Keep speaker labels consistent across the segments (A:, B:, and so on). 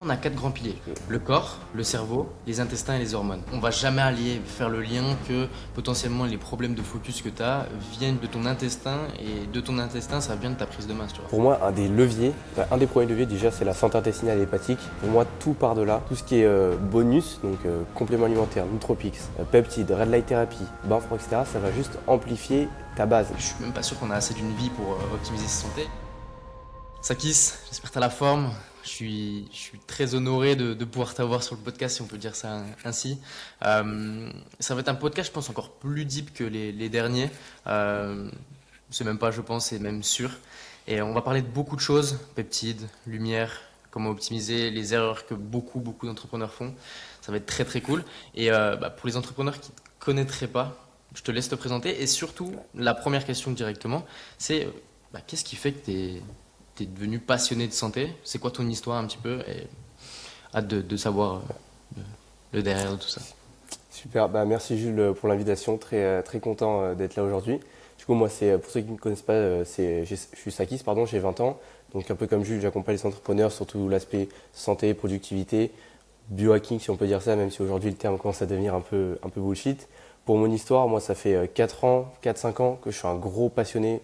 A: On a quatre grands piliers, le corps, le cerveau, les intestins et les hormones. On va jamais aller faire le lien que potentiellement les problèmes de focus que tu as viennent de ton intestin et de ton intestin ça vient de ta prise de masse, tu vois.
B: Pour moi, un des leviers, un des premiers leviers déjà, c'est la santé intestinale et hépatique. Pour moi, tout part de là. Tout ce qui est bonus, donc complément alimentaire, nootropics, peptides, red light therapy, bain froid, etc., ça va juste amplifier ta base.
A: Je suis même pas sûr qu'on a assez d'une vie pour optimiser sa santé. Sakis, j'espère que t'as la forme. Je suis très honoré de pouvoir t'avoir sur le podcast, si on peut dire ça ainsi. Ça va être un podcast, je pense, encore plus deep que les derniers. C'est même pas, je pense, c'est même sûr. Et on va parler de beaucoup de choses, peptides, lumière, comment optimiser, les erreurs que beaucoup d'entrepreneurs font. Ça va être très très cool. Et pour les entrepreneurs qui ne te connaîtraient pas, je te laisse te présenter. Et surtout, la première question directement, c'est qu'est-ce qui fait que tu es devenu passionné de santé? C'est quoi ton histoire un petit peu? Et hâte de savoir le derrière de tout ça.
B: Super, merci Jules pour l'invitation, très content d'être là aujourd'hui. Du coup, moi, pour ceux qui ne me connaissent pas, je suis Sakis, pardon, j'ai 20 ans. Donc un peu comme Jules, j'accompagne les entrepreneurs sur tout l'aspect santé, productivité, biohacking si on peut dire ça, même si aujourd'hui le terme commence à devenir un peu bullshit. Pour mon histoire, moi ça fait 4 ans, 4-5 ans que je suis un gros passionné,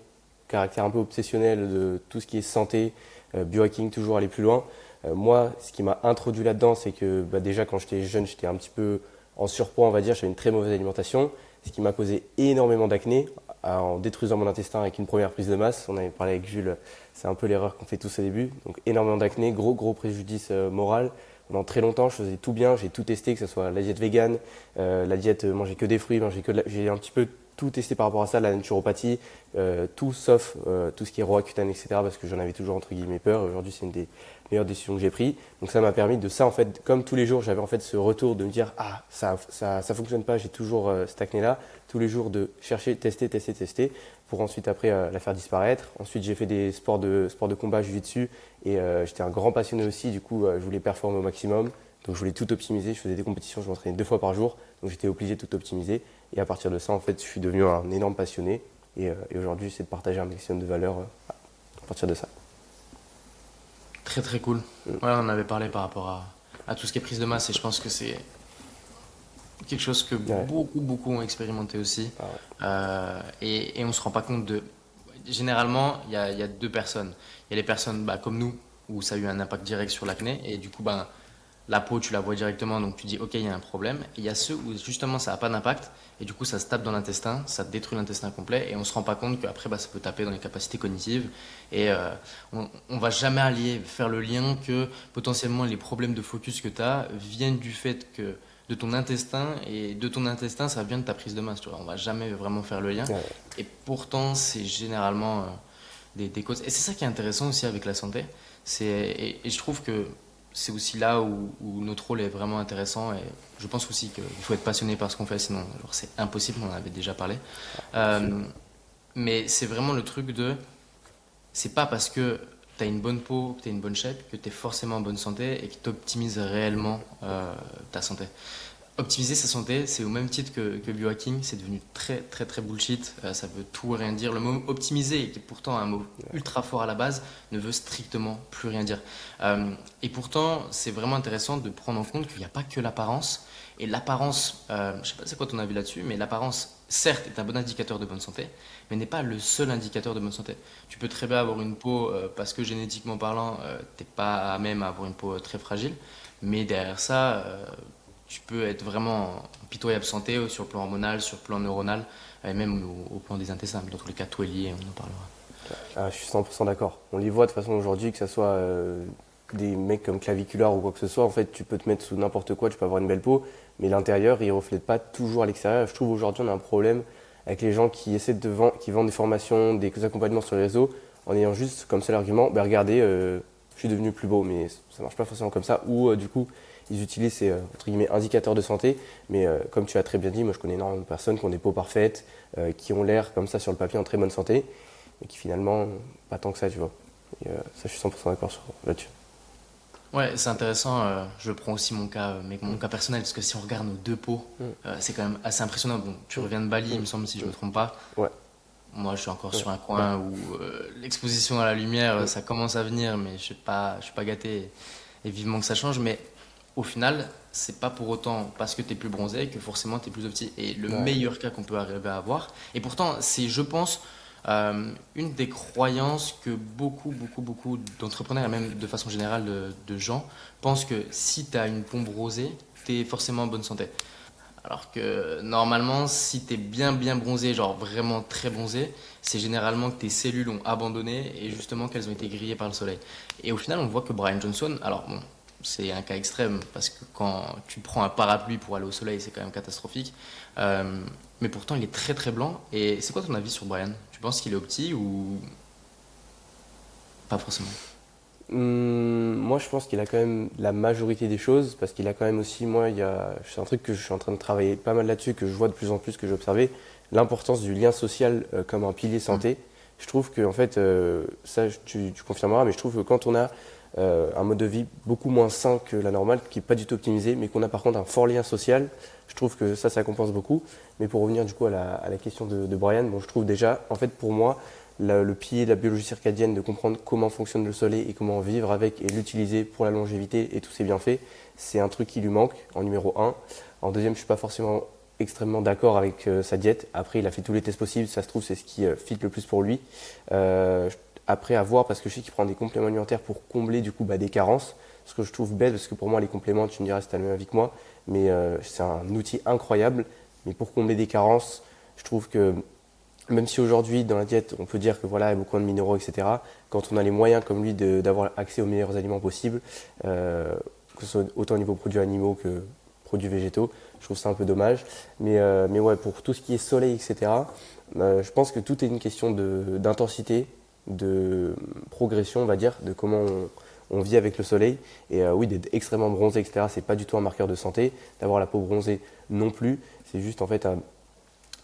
B: caractère un peu obsessionnel de tout ce qui est santé, biohacking, toujours aller plus loin. Moi, ce qui m'a introduit là-dedans, c'est que déjà quand j'étais jeune, j'étais un petit peu en surpoids, on va dire, j'avais une très mauvaise alimentation, ce qui m'a causé énormément d'acné en détruisant mon intestin avec une première prise de masse. On avait parlé avec Jules, c'est un peu l'erreur qu'on fait tous au début. Donc énormément d'acné, gros préjudice moral. Pendant très longtemps, je faisais tout bien, j'ai tout testé, que ce soit la diète végane, la diète manger que des fruits, j'ai un petit peu tout testé par rapport à ça, la naturopathie, tout sauf tout ce qui est Roaccutane, etc. parce que j'en avais toujours entre guillemets peur. Aujourd'hui, c'est une des meilleures décisions que j'ai prises. Donc ça m'a permis de ça, en fait, comme tous les jours, j'avais en fait ce retour de me dire ah ça fonctionne pas, j'ai toujours cette acné là. Tous les jours de chercher, tester, pour ensuite après la faire disparaître. Ensuite, j'ai fait des sports de combat, jiu-jitsu et j'étais un grand passionné aussi. Du coup, je voulais performer au maximum. Donc je voulais tout optimiser, je faisais des compétitions, je m'entraînais 2 fois par jour, donc j'étais obligé de tout optimiser. Et à partir de ça, en fait, je suis devenu un énorme passionné. Et aujourd'hui, c'est de partager un maximum de valeur à partir de ça.
A: Très très cool. Ouais, on en avait parlé par rapport à tout ce qui est prise de masse et je pense que c'est quelque chose que
B: Ouais.
A: beaucoup ont expérimenté aussi.
B: Ah ouais.
A: Et on se rend pas compte de. Généralement, il y a deux personnes. Il y a les personnes comme nous, où ça a eu un impact direct sur l'acné, et du coup, la peau, tu la vois directement, donc tu dis, ok, il y a un problème. Et il y a ceux où justement ça n'a pas d'impact, et du coup, ça se tape dans l'intestin, ça détruit l'intestin complet, et on se rend pas compte qu'après, ça peut taper dans les capacités cognitives. Et on va jamais aller faire le lien que potentiellement les problèmes de focus que tu as viennent du fait que de ton intestin et de ton intestin ça vient de ta prise de masse, tu vois. On va jamais vraiment faire le lien
B: Ouais.
A: et pourtant c'est généralement des causes et c'est ça qui est intéressant aussi avec la santé, et je trouve que c'est aussi là où notre rôle est vraiment intéressant, et je pense aussi qu'il faut être passionné par ce qu'on fait, sinon genre, c'est impossible, on en avait déjà parlé.
B: Absolument.
A: Euh, mais c'est vraiment le truc de c'est pas parce que tu as une bonne peau, que tu as une bonne shape, que tu es forcément en bonne santé et que tu optimises réellement ta santé. Optimiser sa santé, c'est au même titre que biohacking, c'est devenu très bullshit, ça veut tout et rien dire. Le mot optimiser, qui est pourtant un mot ultra fort à la base, ne veut strictement plus rien dire. Et pourtant, c'est vraiment intéressant de prendre en compte qu'il n'y a pas que l'apparence. Et l'apparence, je sais pas c'est quoi ton avis là-dessus, mais l'apparence, certes, est un bon indicateur de bonne santé, mais n'est pas le seul indicateur de bonne santé. Tu peux très bien avoir une peau, parce que génétiquement parlant, t'es pas à même à avoir une peau très fragile, mais derrière ça, tu peux être vraiment en pitoyable santé sur le plan hormonal, sur le plan neuronal, et même au plan des intestins. Dans tous les cas, tout est lié, on en parlera.
B: Ah, je suis 100% d'accord. On les voit de toute façon aujourd'hui, que ce soit des mecs comme Claviculaire ou quoi que ce soit. En fait, tu peux te mettre sous n'importe quoi, tu peux avoir une belle peau, mais l'intérieur, il ne reflète pas toujours à l'extérieur. Je trouve aujourd'hui, on a un problème avec les gens qui essaient qui vendent des formations, des accompagnements sur les réseaux, en ayant juste comme seul argument, regardez, je suis devenu plus beau, mais ça ne marche pas forcément comme ça. Ou du coup, ils utilisent ces entre guillemets indicateurs de santé, mais comme tu as très bien dit, moi je connais énormément de personnes qui ont des peaux parfaites, qui ont l'air comme ça sur le papier en très bonne santé, mais qui finalement, pas tant que ça, tu vois. Et ça, je suis 100% d'accord là-dessus.
A: Ouais, c'est intéressant. Je prends aussi mon cas, mais mon cas personnel, parce que si on regarde nos deux peaux,
B: Mm,
A: c'est quand même assez impressionnant. Bon, tu
B: mm,
A: reviens de Bali, il
B: mm,
A: me semble, si je
B: mm.
A: me trompe pas.
B: Ouais,
A: Moi, je suis encore
B: ouais,
A: sur un
B: ouais.
A: coin où l'exposition à la lumière,
B: Mm,
A: ça commence à venir, mais je suis pas gâté. Et et vivement que ça change, mais au final, c'est pas pour autant parce que tu es plus bronzé que forcément tu es plus opti. Et le
B: Ouais.
A: meilleur cas qu'on peut arriver à avoir, et pourtant, c'est, je pense, une des croyances que beaucoup d'entrepreneurs, et même de façon générale de gens, pensent que si tu as une pompe rosée, tu es forcément en bonne santé. Alors que normalement, si tu es bien bronzé, genre vraiment très bronzé, c'est généralement que tes cellules ont abandonné et justement qu'elles ont été grillées par le soleil. Et au final, on voit que Brian Johnson, alors bon, c'est un cas extrême parce que quand tu prends un parapluie pour aller au soleil, c'est quand même catastrophique. Euh, mais pourtant, il est très blanc. Et c'est quoi ton avis sur Brian? Tu penses qu'il est opti ou pas forcément?
B: Moi, je pense qu'il a quand même la majorité des choses, parce qu'il a quand même aussi, moi, c'est un truc que je suis en train de travailler pas mal là-dessus, que je vois de plus en plus, que j'ai observé, l'importance du lien social comme un pilier
A: Hmm.
B: santé. Je trouve que, en fait, ça, tu confirmeras, mais je trouve que quand on a un mode de vie beaucoup moins sain que la normale, qui n'est pas du tout optimisé, mais qu'on a par contre un fort lien social, je trouve que ça compense beaucoup. Mais pour revenir du coup à la question de Brian, bon, je trouve déjà, en fait, pour moi, le pilier de la biologie circadienne, de comprendre comment fonctionne le soleil et comment vivre avec et l'utiliser pour la longévité et tous ses bienfaits, c'est un truc qui lui manque en numéro un. En deuxième, je ne suis pas forcément extrêmement d'accord avec sa diète. Après, il a fait tous les tests possibles, ça se trouve, c'est ce qui fit le plus pour lui. Euh, Après, à voir, parce que je sais qu'il prend des compléments alimentaires pour combler du coup des carences, ce que je trouve bête, parce que pour moi, les compléments, tu me diras si tu as le même avis que moi, mais c'est un outil incroyable. Mais pour combler des carences, je trouve que même si aujourd'hui, dans la diète, on peut dire que voilà, il y a beaucoup de minéraux, etc., quand on a les moyens comme lui d'avoir accès aux meilleurs aliments possibles, euh, que ce soit autant au niveau produits animaux que produits végétaux, je trouve ça un peu dommage. Mais ouais, pour tout ce qui est soleil, etc., je pense que tout est une question d'intensité, de progression, on va dire, de comment on vit avec le soleil. Et oui, d'être extrêmement bronzé, etc., c'est pas du tout un marqueur de santé. D'avoir la peau bronzée non plus, c'est juste en fait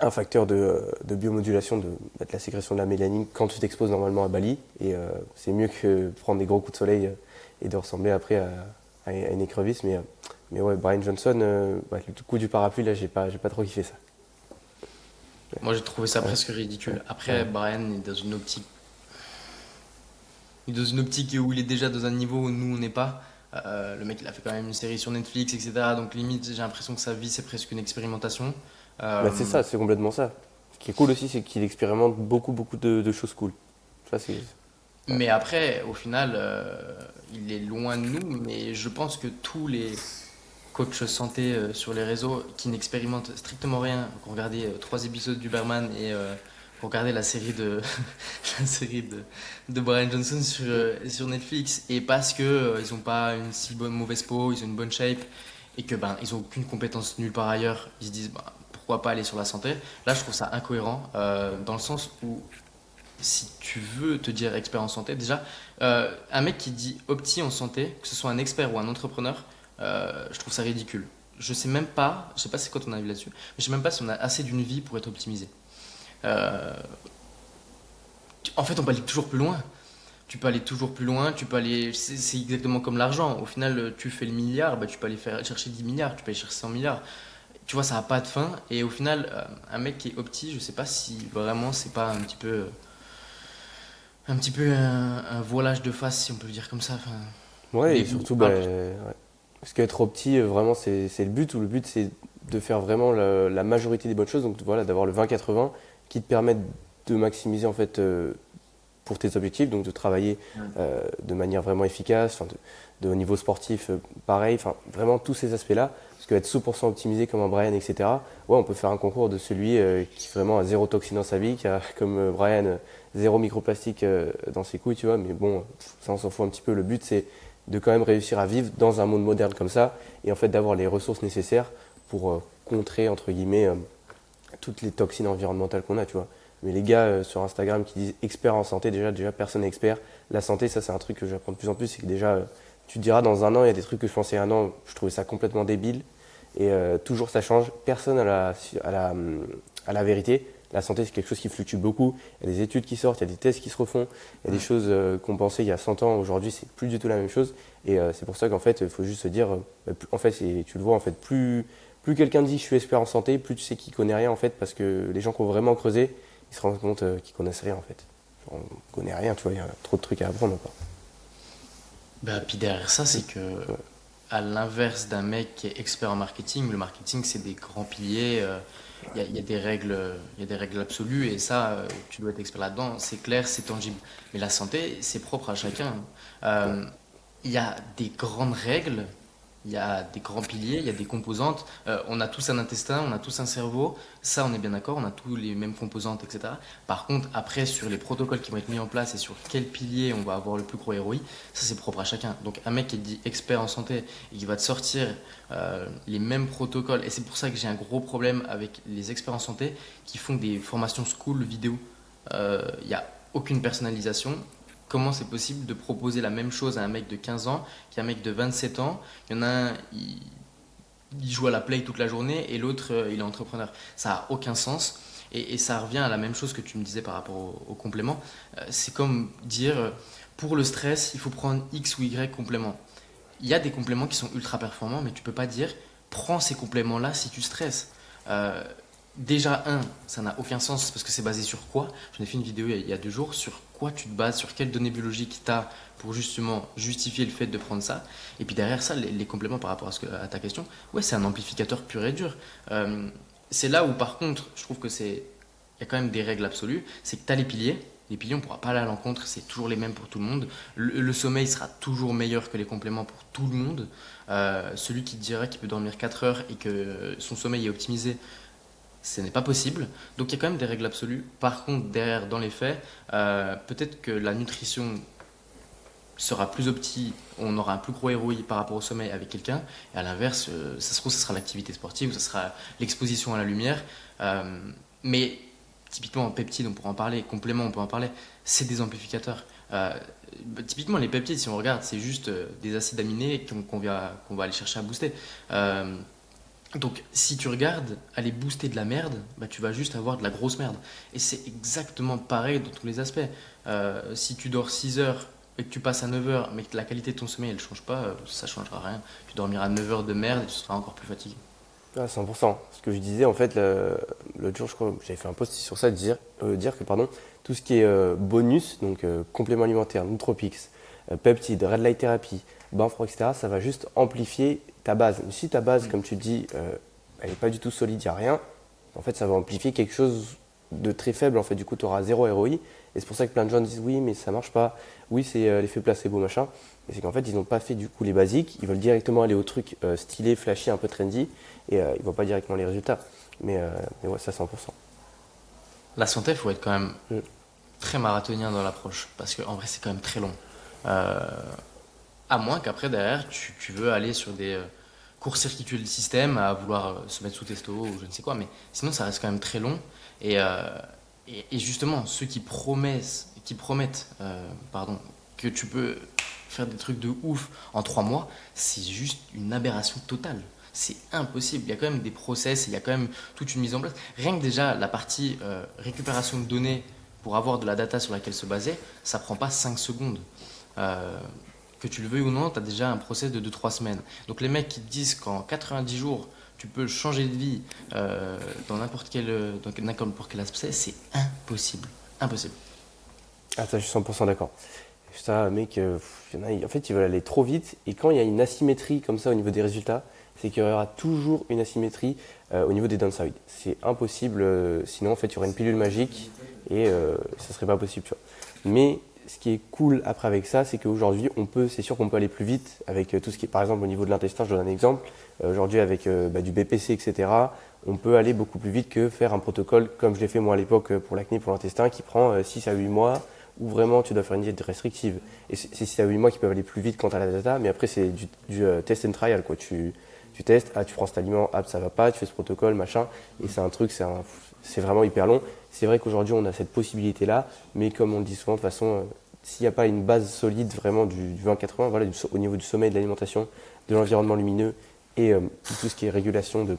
B: un facteur de biomodulation de la sécrétion de la mélanine quand tu t'exposes normalement à Bali. Et c'est mieux que prendre des gros coups de soleil et de ressembler après à une écrevisse. Mais ouais, Brian Johnson, ouais, le coup du parapluie, là, j'ai pas trop kiffé ça.
A: Moi, j'ai trouvé ça
B: Ouais,
A: presque ridicule. Après,
B: ouais,
A: Brian est dans une optique où il est déjà dans un niveau où nous on n'est pas. Le mec il a fait quand même une série sur Netflix, etc. Donc limite j'ai l'impression que sa vie c'est presque une expérimentation.
B: bah, c'est
A: Euh,
B: ça, c'est complètement ça. Ce qui est cool aussi, c'est qu'il expérimente beaucoup de choses cool. Ça, c'est. Ouais.
A: mais après au final il est loin de nous. Mais je pense que tous les coachs santé sur les réseaux qui n'expérimentent strictement rien, qui ont regardé 3 épisodes d'Uberman et qui ont regardé la série la série de Brian Johnson sur Netflix et parce que ils ont pas une si bonne mauvaise peau, ils ont une bonne shape et que ben ils ont aucune compétence nulle part ailleurs, ils se disent ben, pourquoi pas aller sur la santé. Là, je trouve ça incohérent dans le sens où si tu veux te dire expert en santé, déjà, un mec qui dit opti en santé, que ce soit un expert ou un entrepreneur, je trouve ça ridicule. Je sais pas c'est quoi ton avis là-dessus, mais je sais même pas si on a assez d'une vie pour être optimisé. Euh, En fait, on peut aller toujours plus loin. Tu peux aller toujours plus loin, tu peux aller. C'est exactement comme l'argent. Au final, tu fais le milliard, bah, tu peux aller chercher 10 milliards, tu peux aller chercher 100 milliards. Tu vois, ça n'a pas de fin. Et au final, un mec qui est opti, je sais pas si vraiment c'est pas un petit peu un voilage de face, si on peut le dire comme ça. Enfin,
B: Ouais,
A: mais
B: et
A: bon,
B: surtout,
A: peu
B: bah,
A: importe.
B: ouais. Parce qu'être au petit, vraiment, c'est le but, ou le but, c'est de faire vraiment la majorité des bonnes choses. Donc voilà, d'avoir le 20-80 qui te permettent de maximiser en fait pour tes objectifs, donc de travailler de manière vraiment efficace, enfin, au niveau sportif, pareil, enfin vraiment tous ces aspects-là. Parce qu'être 100% optimisé comme un Brian, etc., ouais, on peut faire un concours de celui qui vraiment a zéro toxine dans sa vie, qui a comme Brian zéro microplastique dans ses couilles, tu vois, mais bon, ça on s'en fout un petit peu. Le but c'est de quand même réussir à vivre dans un monde moderne comme ça, et en fait d'avoir les ressources nécessaires pour contrer, entre guillemets, toutes les toxines environnementales qu'on a, tu vois. Mais les gars sur Instagram qui disent expert en santé, déjà personne n'est expert. La santé, ça c'est un truc que j'apprends de plus en plus, c'est que déjà, tu te diras dans un an, il y a des trucs que je pensais il y a un an, je trouvais ça complètement débile. Et toujours ça change, personne à la vérité. La santé, c'est quelque chose qui fluctue beaucoup. Il y a des études qui sortent, il y a des tests qui se refont. Il y a des
A: Mm.
B: choses qu'on pensait il y a 100 ans, aujourd'hui, c'est plus du tout la même chose. Et c'est pour ça qu'en fait, il faut juste se dire, en fait, tu le vois, en fait, plus quelqu'un dit je suis expert en santé, plus tu sais qu'il connaît rien, en fait, parce que les gens qui ont vraiment creusé, ils se rendent compte qu'ils connaissent rien, en fait. On connaît rien, tu vois, il y a trop de trucs à apprendre encore.
A: Bah, puis derrière ça, c'est que,
B: Ouais.
A: à l'inverse d'un mec qui est expert en marketing, le marketing, c'est des grands piliers. Il y a des règles, il y a des règles absolues et ça, tu dois être expert là-dedans. C'est clair, c'est tangible. Mais la santé, c'est propre à chacun.
B: Ouais.
A: Euh, il y a des grandes règles, il y a des grands piliers, il y a des composantes. On a tous un intestin, on a tous un cerveau. Ça, on est bien d'accord, on a tous les mêmes composantes, etc. Par contre, après, sur les protocoles qui vont être mis en place et sur quel pilier on va avoir le plus gros ROI, ça, c'est propre à chacun. Donc, un mec qui est dit expert en santé et qui va te sortir les mêmes protocoles, et c'est pour ça que j'ai un gros problème avec les experts en santé qui font des formations school vidéo. Il n'y a aucune personnalisation. Comment c'est possible de proposer la même chose à un mec de 15 ans qu'à un mec de 27 ans? Il y en a un, il joue à la play toute la journée et l'autre, il est entrepreneur. Ça n'a aucun sens. Et ça revient à la même chose que tu me disais par rapport au complément. C'est comme dire, pour le stress, il faut prendre X ou Y complément. Il y a des compléments qui sont ultra performants, mais tu peux pas dire, prends ces compléments-là si tu stresses. Euh, Déjà, ça n'a aucun sens parce que c'est basé sur quoi? J'en ai fait une vidéo il y a 2 jours sur quoi tu te bases, sur quelles données biologiques tu as pour justement justifier le fait de prendre ça. Et puis derrière ça, les compléments par rapport à ta question, ouais, c'est un amplificateur pur et dur. Euh, c'est là où par contre, je trouve que il y a quand même des règles absolues. C'est que tu as les piliers. Les piliers, on ne pourra pas aller à l'encontre, c'est toujours les mêmes pour tout le monde. Le sommeil sera toujours meilleur que les compléments pour tout le monde. Celui qui te dira qu'il peut dormir 4 heures et que son sommeil est optimisé, ce n'est pas possible. Donc il y a quand même des règles absolues. Par contre, derrière, dans les faits, peut-être que la nutrition sera plus opti, on aura un plus gros ROI par rapport au sommeil avec quelqu'un. Et à l'inverse, ça se trouve, ce sera l'activité sportive ou ça sera l'exposition à la lumière. Euh, mais typiquement, peptides, on pourra en parler, compléments, on peut en parler, c'est des amplificateurs. Typiquement, les peptides, si on regarde, c'est juste des acides aminés qu'on va aller chercher à booster. Euh, donc, si tu regardes aller booster de la merde, bah, tu vas juste avoir de la grosse merde. Et c'est exactement pareil dans tous les aspects. Si tu dors 6 heures et que tu passes à 9 heures, mais que la qualité de ton sommeil elle change pas, ça changera rien. Tu dormiras 9 heures de merde et tu seras encore plus fatigué.
B: Ah, 100%. Ce que je disais, en fait, l'autre jour, je crois, j'avais fait un post sur ça, dire que pardon, tout ce qui est bonus, donc complément alimentaire, nootropics, peptides, red light therapy, bain froid, etc., ça va juste amplifier ta base. Mais si ta base,
A: Mm.
B: comme tu dis, elle n'est pas du tout solide, il n'y a rien, en fait, ça va amplifier quelque chose de très faible. En fait, du coup, tu auras zéro ROI. Et c'est pour ça que plein de gens disent oui, mais ça marche pas. Oui, c'est l'effet placebo, machin. Et c'est qu'en fait, ils n'ont pas fait du coup les basiques. Ils veulent directement aller au truc stylé, flashy, un peu trendy. Et ils ne voient pas directement les résultats. Mais ouais, ça 100%.
A: La santé, il faut être quand même
B: Mm.
A: très marathonien dans l'approche, parce qu'en vrai, c'est quand même très long. Euh, à moins qu'après, derrière, tu veux aller sur des court-circuiter le système, à vouloir se mettre sous testo ou je ne sais quoi, mais sinon, ça reste quand même très long. Et, et justement, ceux qui promettent pardon, que tu peux faire des trucs de ouf en 3 mois, c'est juste une aberration totale. C'est impossible. Il y a quand même des process, il y a quand même toute une mise en place. Rien que déjà la partie récupération de données pour avoir de la data sur laquelle se baser, ça prend pas 5 secondes. Euh, que tu le veuilles ou non, tu as déjà un process de 2 3 semaines. Donc les mecs qui te disent qu'en 90 jours, tu peux changer de vie dans n'importe quel aspect, c'est impossible. Impossible.
B: Ah, ça, je suis 100% d'accord. Ça, mec, y en a, en fait, ils veulent aller trop vite. Et quand il y a une asymétrie comme ça au niveau des résultats, c'est qu'il y aura toujours une asymétrie au niveau des downsides. C'est impossible. Sinon, en fait, il y aurait une pilule magique et ça serait pas possible. Tu vois. Mais ce qui est cool après avec ça, c'est qu'aujourd'hui, c'est sûr qu'on peut aller plus vite avec tout ce qui est, par exemple, au niveau de l'intestin. Je donne un exemple. Aujourd'hui, avec du BPC, etc., on peut aller beaucoup plus vite que faire un protocole comme je l'ai fait moi à l'époque pour l'acné, pour l'intestin, qui prend 6 à 8 mois où vraiment tu dois faire une diète restrictive. Et c'est 6 à 8 mois qui peuvent aller plus vite quant à la data, mais après c'est du test and trial. Quoi. Tu testes, tu prends cet aliment, ça va pas, tu fais ce protocole, machin, et c'est un truc, c'est vraiment hyper long. C'est vrai qu'aujourd'hui on a cette possibilité-là, mais comme on le dit souvent, de toute façon, s'il n'y a pas une base solide vraiment du 20-80, voilà, au niveau du sommeil, de l'alimentation, de l'environnement lumineux, et tout ce qui est régulation de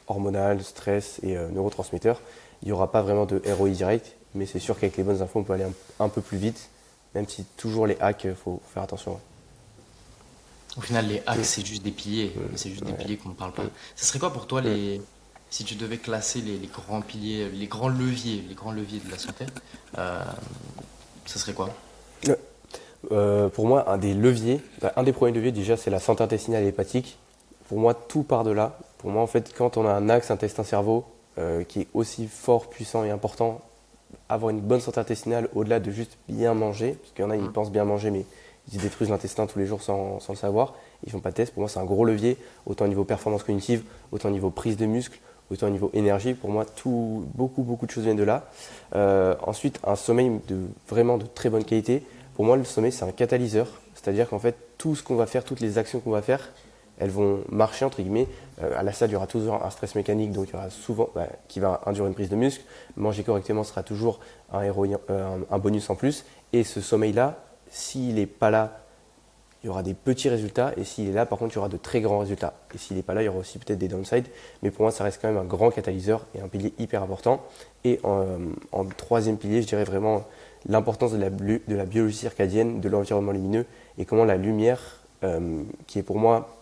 B: hormonal, stress et neurotransmetteurs, il n'y aura pas vraiment de ROI direct, mais c'est sûr qu'avec les bonnes infos, on peut aller un peu plus vite, même si toujours les hacks, il faut faire attention.
A: Au final, les hacks,
B: Mm.
A: c'est juste des piliers, mais c'est juste des
B: Ouais.
A: piliers qu'on ne parle pas.
B: Mm.
A: Ça serait quoi pour toi
B: Mm.
A: si tu devais classer les grands piliers, les grands leviers de la santé, euh, ça serait quoi?
B: Ouais. Pour moi, un des premiers leviers déjà, c'est la santé intestinale et hépatique. Pour moi, tout part de là. Pour moi, en fait, quand on a un axe intestin-cerveau qui est aussi fort, puissant et important, avoir une bonne santé intestinale au-delà de juste bien manger, parce qu'il y en a, ils
A: Mhm.
B: pensent bien manger, mais ils se détruisent l'intestin tous les jours sans le savoir. Ils font pas de test. Pour moi, c'est un gros levier, autant au niveau performance cognitive, autant au niveau prise de muscle, autant au niveau énergie. Pour moi, beaucoup de choses viennent de là. Ensuite, un sommeil vraiment de très bonne qualité. Pour moi, le sommeil, c'est un catalyseur. C'est-à-dire qu'en fait, tout ce qu'on va faire, toutes les actions qu'on va faire, elles vont marcher, entre guillemets. À la salle, il y aura toujours un stress mécanique, donc il y aura souvent, qui va induire une prise de muscle. Manger correctement sera toujours un bonus en plus. Et ce sommeil-là, s'il n'est pas là, il y aura des petits résultats. Et s'il est là, par contre, il y aura de très grands résultats. Et s'il n'est pas là, il y aura aussi peut-être des downsides. Mais pour moi, ça reste quand même un grand catalyseur et un pilier hyper important. Et en troisième pilier, je dirais vraiment l'importance de la biologie circadienne, de l'environnement lumineux et comment la lumière, qui est pour moi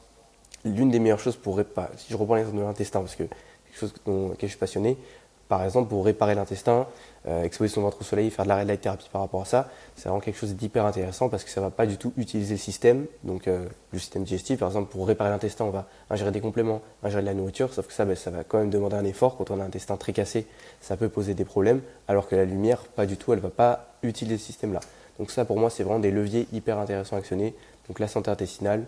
B: l'une des meilleures choses pour réparer, si je reprends l'exemple de l'intestin, parce que c'est quelque chose auquel je suis passionné, par exemple pour réparer l'intestin, exposer son ventre au soleil, faire de la red light thérapie par rapport à ça, c'est vraiment quelque chose d'hyper intéressant parce que ça ne va pas du tout utiliser le système, donc le système digestif, par exemple pour réparer l'intestin, on va ingérer des compléments, ingérer de la nourriture, sauf que ça va quand même demander un effort, quand on a un intestin très cassé, ça peut poser des problèmes, alors que la lumière, pas du tout, elle ne va pas utiliser ce système-là. Donc ça pour moi c'est vraiment des leviers hyper intéressants à actionner, donc la santé intestinale,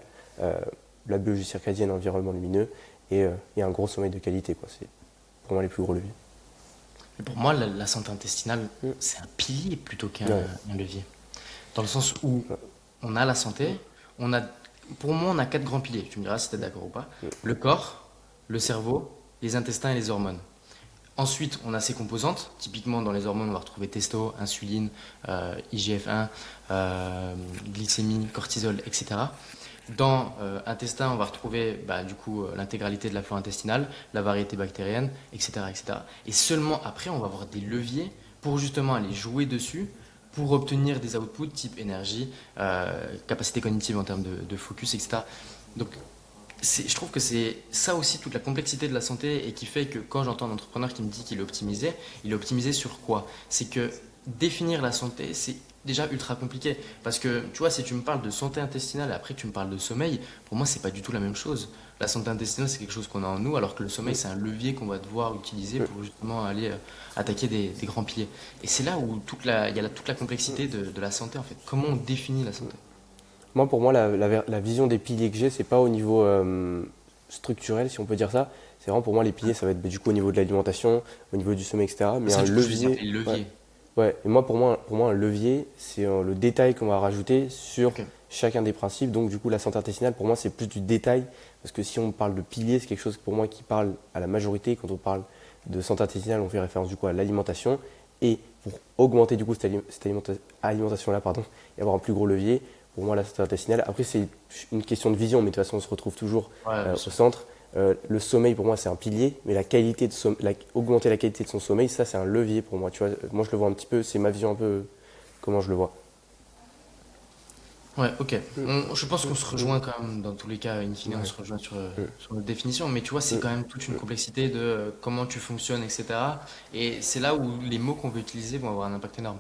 B: la biologie circadienne, l'environnement lumineux et un gros sommeil de qualité, quoi. C'est pour moi les plus gros leviers.
A: Et pour moi, la santé intestinale,
B: Mm.
A: c'est un pilier plutôt qu'un
B: Ouais.
A: un levier. Dans le sens où on a la santé, on a, pour moi, on a quatre grands piliers. Tu me diras si tu es d'accord ou pas. Le corps, le cerveau, les intestins et les hormones. Ensuite, on a ces composantes. Typiquement, dans les hormones, on va retrouver testo, insuline, IGF-1, glycémie, cortisol, etc. Dans intestin, on va retrouver du coup l'intégralité de la flore intestinale, la variété bactérienne, etc., etc. Et seulement après, on va avoir des leviers pour justement aller jouer dessus, pour obtenir des outputs type énergie, capacité cognitive en termes de focus, etc. Donc je trouve que c'est ça aussi toute la complexité de la santé et qui fait que quand j'entends un entrepreneur qui me dit il est optimisé sur quoi? C'est que définir la santé, c'est déjà ultra compliqué. Parce que tu vois, si tu me parles de santé intestinale et après tu me parles de sommeil, pour moi, c'est pas du tout la même chose. La santé intestinale, c'est quelque chose qu'on a en nous, alors que le sommeil, c'est un levier qu'on va devoir utiliser pour justement aller attaquer des grands piliers. Et c'est là où il y a toute la complexité de la santé, en fait. Comment on définit la santé?
B: Moi, pour moi, la vision des piliers que j'ai, c'est pas au niveau structurel, si on peut dire ça. C'est vraiment pour moi les piliers, ça va être du coup au niveau de l'alimentation, au niveau du sommeil, etc. Mais
A: Ça,
B: un
A: du coup, je vais dire
B: levier,
A: les
B: ouais,
A: leviers.
B: ouais. Et moi, un levier, c'est le détail qu'on va rajouter sur
A: Ok.
B: chacun des principes. Donc, du coup, la santé intestinale, pour moi, c'est plus du détail. Parce que si on parle de piliers, c'est quelque chose pour moi qui parle à la majorité. Quand on parle de santé intestinale, on fait référence du coup à l'alimentation. Et pour augmenter du coup alimentation-là, pardon, et avoir un plus gros levier, pour moi, la santé intestinale. Après, c'est une question de vision, mais de toute façon, on se retrouve toujours
A: Ouais, bien
B: au
A: sûr.
B: centre. Le sommeil, pour moi, c'est un pilier, mais augmenter la qualité de son sommeil, ça, c'est un levier pour moi. Tu vois, moi, je le vois un petit peu, c'est ma vision un peu comment je le vois.
A: Ouais, ok.
B: Mm,
A: Je pense qu'on se
B: mm,
A: rejoint quand même, dans tous les cas, in fine, on
B: ouais,
A: se rejoint
B: mm,
A: sur notre définition, mais tu vois, c'est
B: mm,
A: quand même toute une
B: mm,
A: complexité de comment tu fonctionnes, etc. Et c'est là où les mots qu'on veut utiliser vont avoir un impact énorme.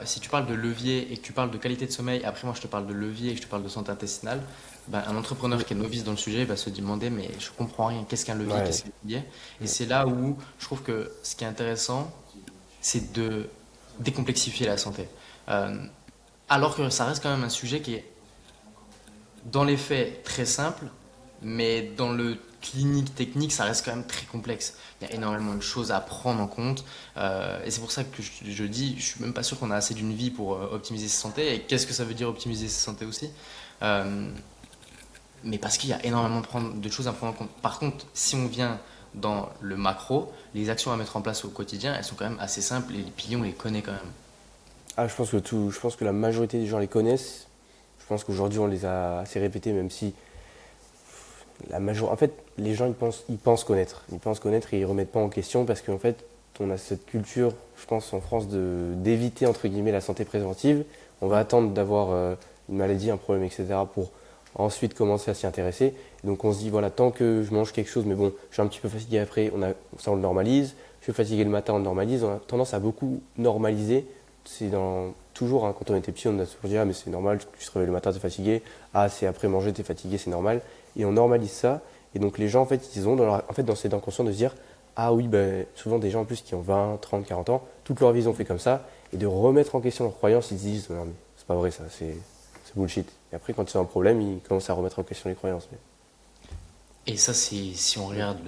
A: Si tu parles de levier et que tu parles de qualité de sommeil, après moi je te parle de levier et je te parle de santé intestinale, ben, un entrepreneur qui est novice dans le sujet va se demander, mais je comprends rien, qu'est-ce qu'un levier,
B: ouais,
A: qu'est-ce qu'un pilier? Et c'est là où je trouve que ce qui est intéressant, c'est de décomplexifier la santé. Euh, alors que ça reste quand même un sujet qui est dans les faits très simple, mais dans le clinique technique, ça reste quand même très complexe. Il y a énormément de choses à prendre en compte. Et c'est pour ça que je dis, je suis même pas sûr qu'on a assez d'une vie pour optimiser sa santé. Et qu'est-ce que ça veut dire optimiser sa santé aussi? Euh, mais parce qu'il y a énormément de choses à prendre en compte. Par contre, si on vient dans le macro, les actions à mettre en place au quotidien, elles sont quand même assez simples et les piliers, on les connaît quand même.
B: Ah, je pense que la majorité des gens les connaissent. Je pense qu'aujourd'hui, on les a assez répétés, même si en fait, les gens, ils pensent connaître et ils remettent pas en question parce qu'en fait, on a cette culture, je pense, en France, d'éviter entre guillemets la santé préventive. On va attendre d'avoir une maladie, un problème, etc. pour ensuite commencer à s'y intéresser. Et donc, on se dit voilà, tant que je mange quelque chose, mais bon, je suis un petit peu fatigué après, ça on le normalise. Je suis fatigué le matin, on le normalise. On a tendance à beaucoup normaliser. C'est dans toujours, hein, quand on était petit, on a toujours dit, ah, mais c'est normal, tu te réveilles le matin, t'es fatigué. Ah, c'est après manger, t'es fatigué, c'est normal. Et on normalise ça. Et donc, les gens, en fait, ils ont en fait, dans cet inconscient de se dire, ah oui, ben, souvent des gens en plus qui ont 20, 30, 40 ans, toute leur vie, ils ont fait comme ça. Et de remettre en question leurs croyances, ils se disent, non, mais c'est pas vrai ça, c'est bullshit. Et après, quand ils ont un problème, ils commencent à remettre en question les croyances.
A: Et ça, c'est si on regarde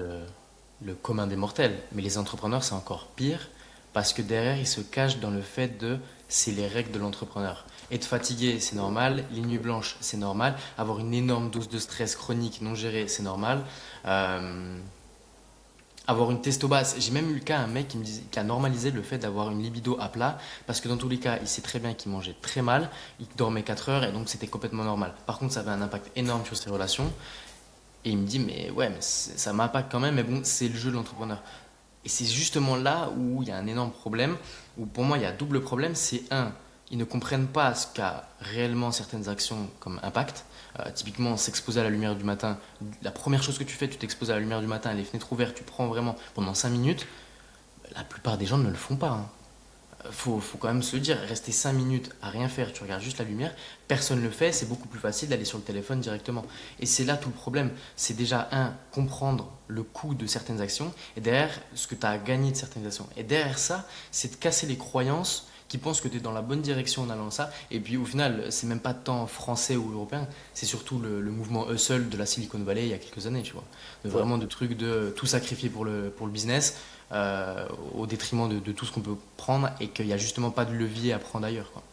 A: le commun des mortels. Mais les entrepreneurs, c'est encore pire parce que derrière, ils se cachent dans le fait de c'est les règles de l'entrepreneur. Être fatigué, c'est normal. Les nuits blanches, c'est normal. Avoir une énorme dose de stress chronique non gérée, c'est normal. Euh, Avoir une testo basse. J'ai même eu le cas, un mec qui a normalisé le fait d'avoir une libido à plat, parce que dans tous les cas, il sait très bien qu'il mangeait très mal, il dormait 4 heures, et donc c'était complètement normal. Par contre, ça avait un impact énorme sur ses relations, et il me dit, mais ouais, mais ça m'impacte quand même, mais bon, c'est le jeu de l'entrepreneur. Et c'est justement là où il y a un énorme problème, où pour moi il y a double problème. C'est un, ils ne comprennent pas ce qu'a réellement certaines actions comme impact. Typiquement, s'exposer à la lumière du matin, la première chose que tu fais, tu t'exposes à la lumière du matin, les fenêtres ouvertes, tu prends vraiment pendant 5 minutes. La plupart des gens ne le font pas, hein. Faut quand même se le dire, rester 5 minutes à rien faire, tu regardes juste la lumière, personne ne le fait, c'est beaucoup plus facile d'aller sur le téléphone directement. Et c'est là tout le problème. C'est déjà, un, comprendre le coût de certaines actions, et derrière, ce que tu as à gagner de certaines actions. Et derrière ça, c'est de casser les croyances qui pensent que tu es dans la bonne direction en allant ça. Et puis au final, c'est même pas tant français ou européen, c'est surtout le mouvement hustle de la Silicon Valley il y a quelques années, tu vois.
B: Ouais.
A: Vraiment de trucs de tout sacrifier pour le business, au détriment de tout ce qu'on peut prendre et qu'il n'y a justement pas de levier à prendre ailleurs, quoi.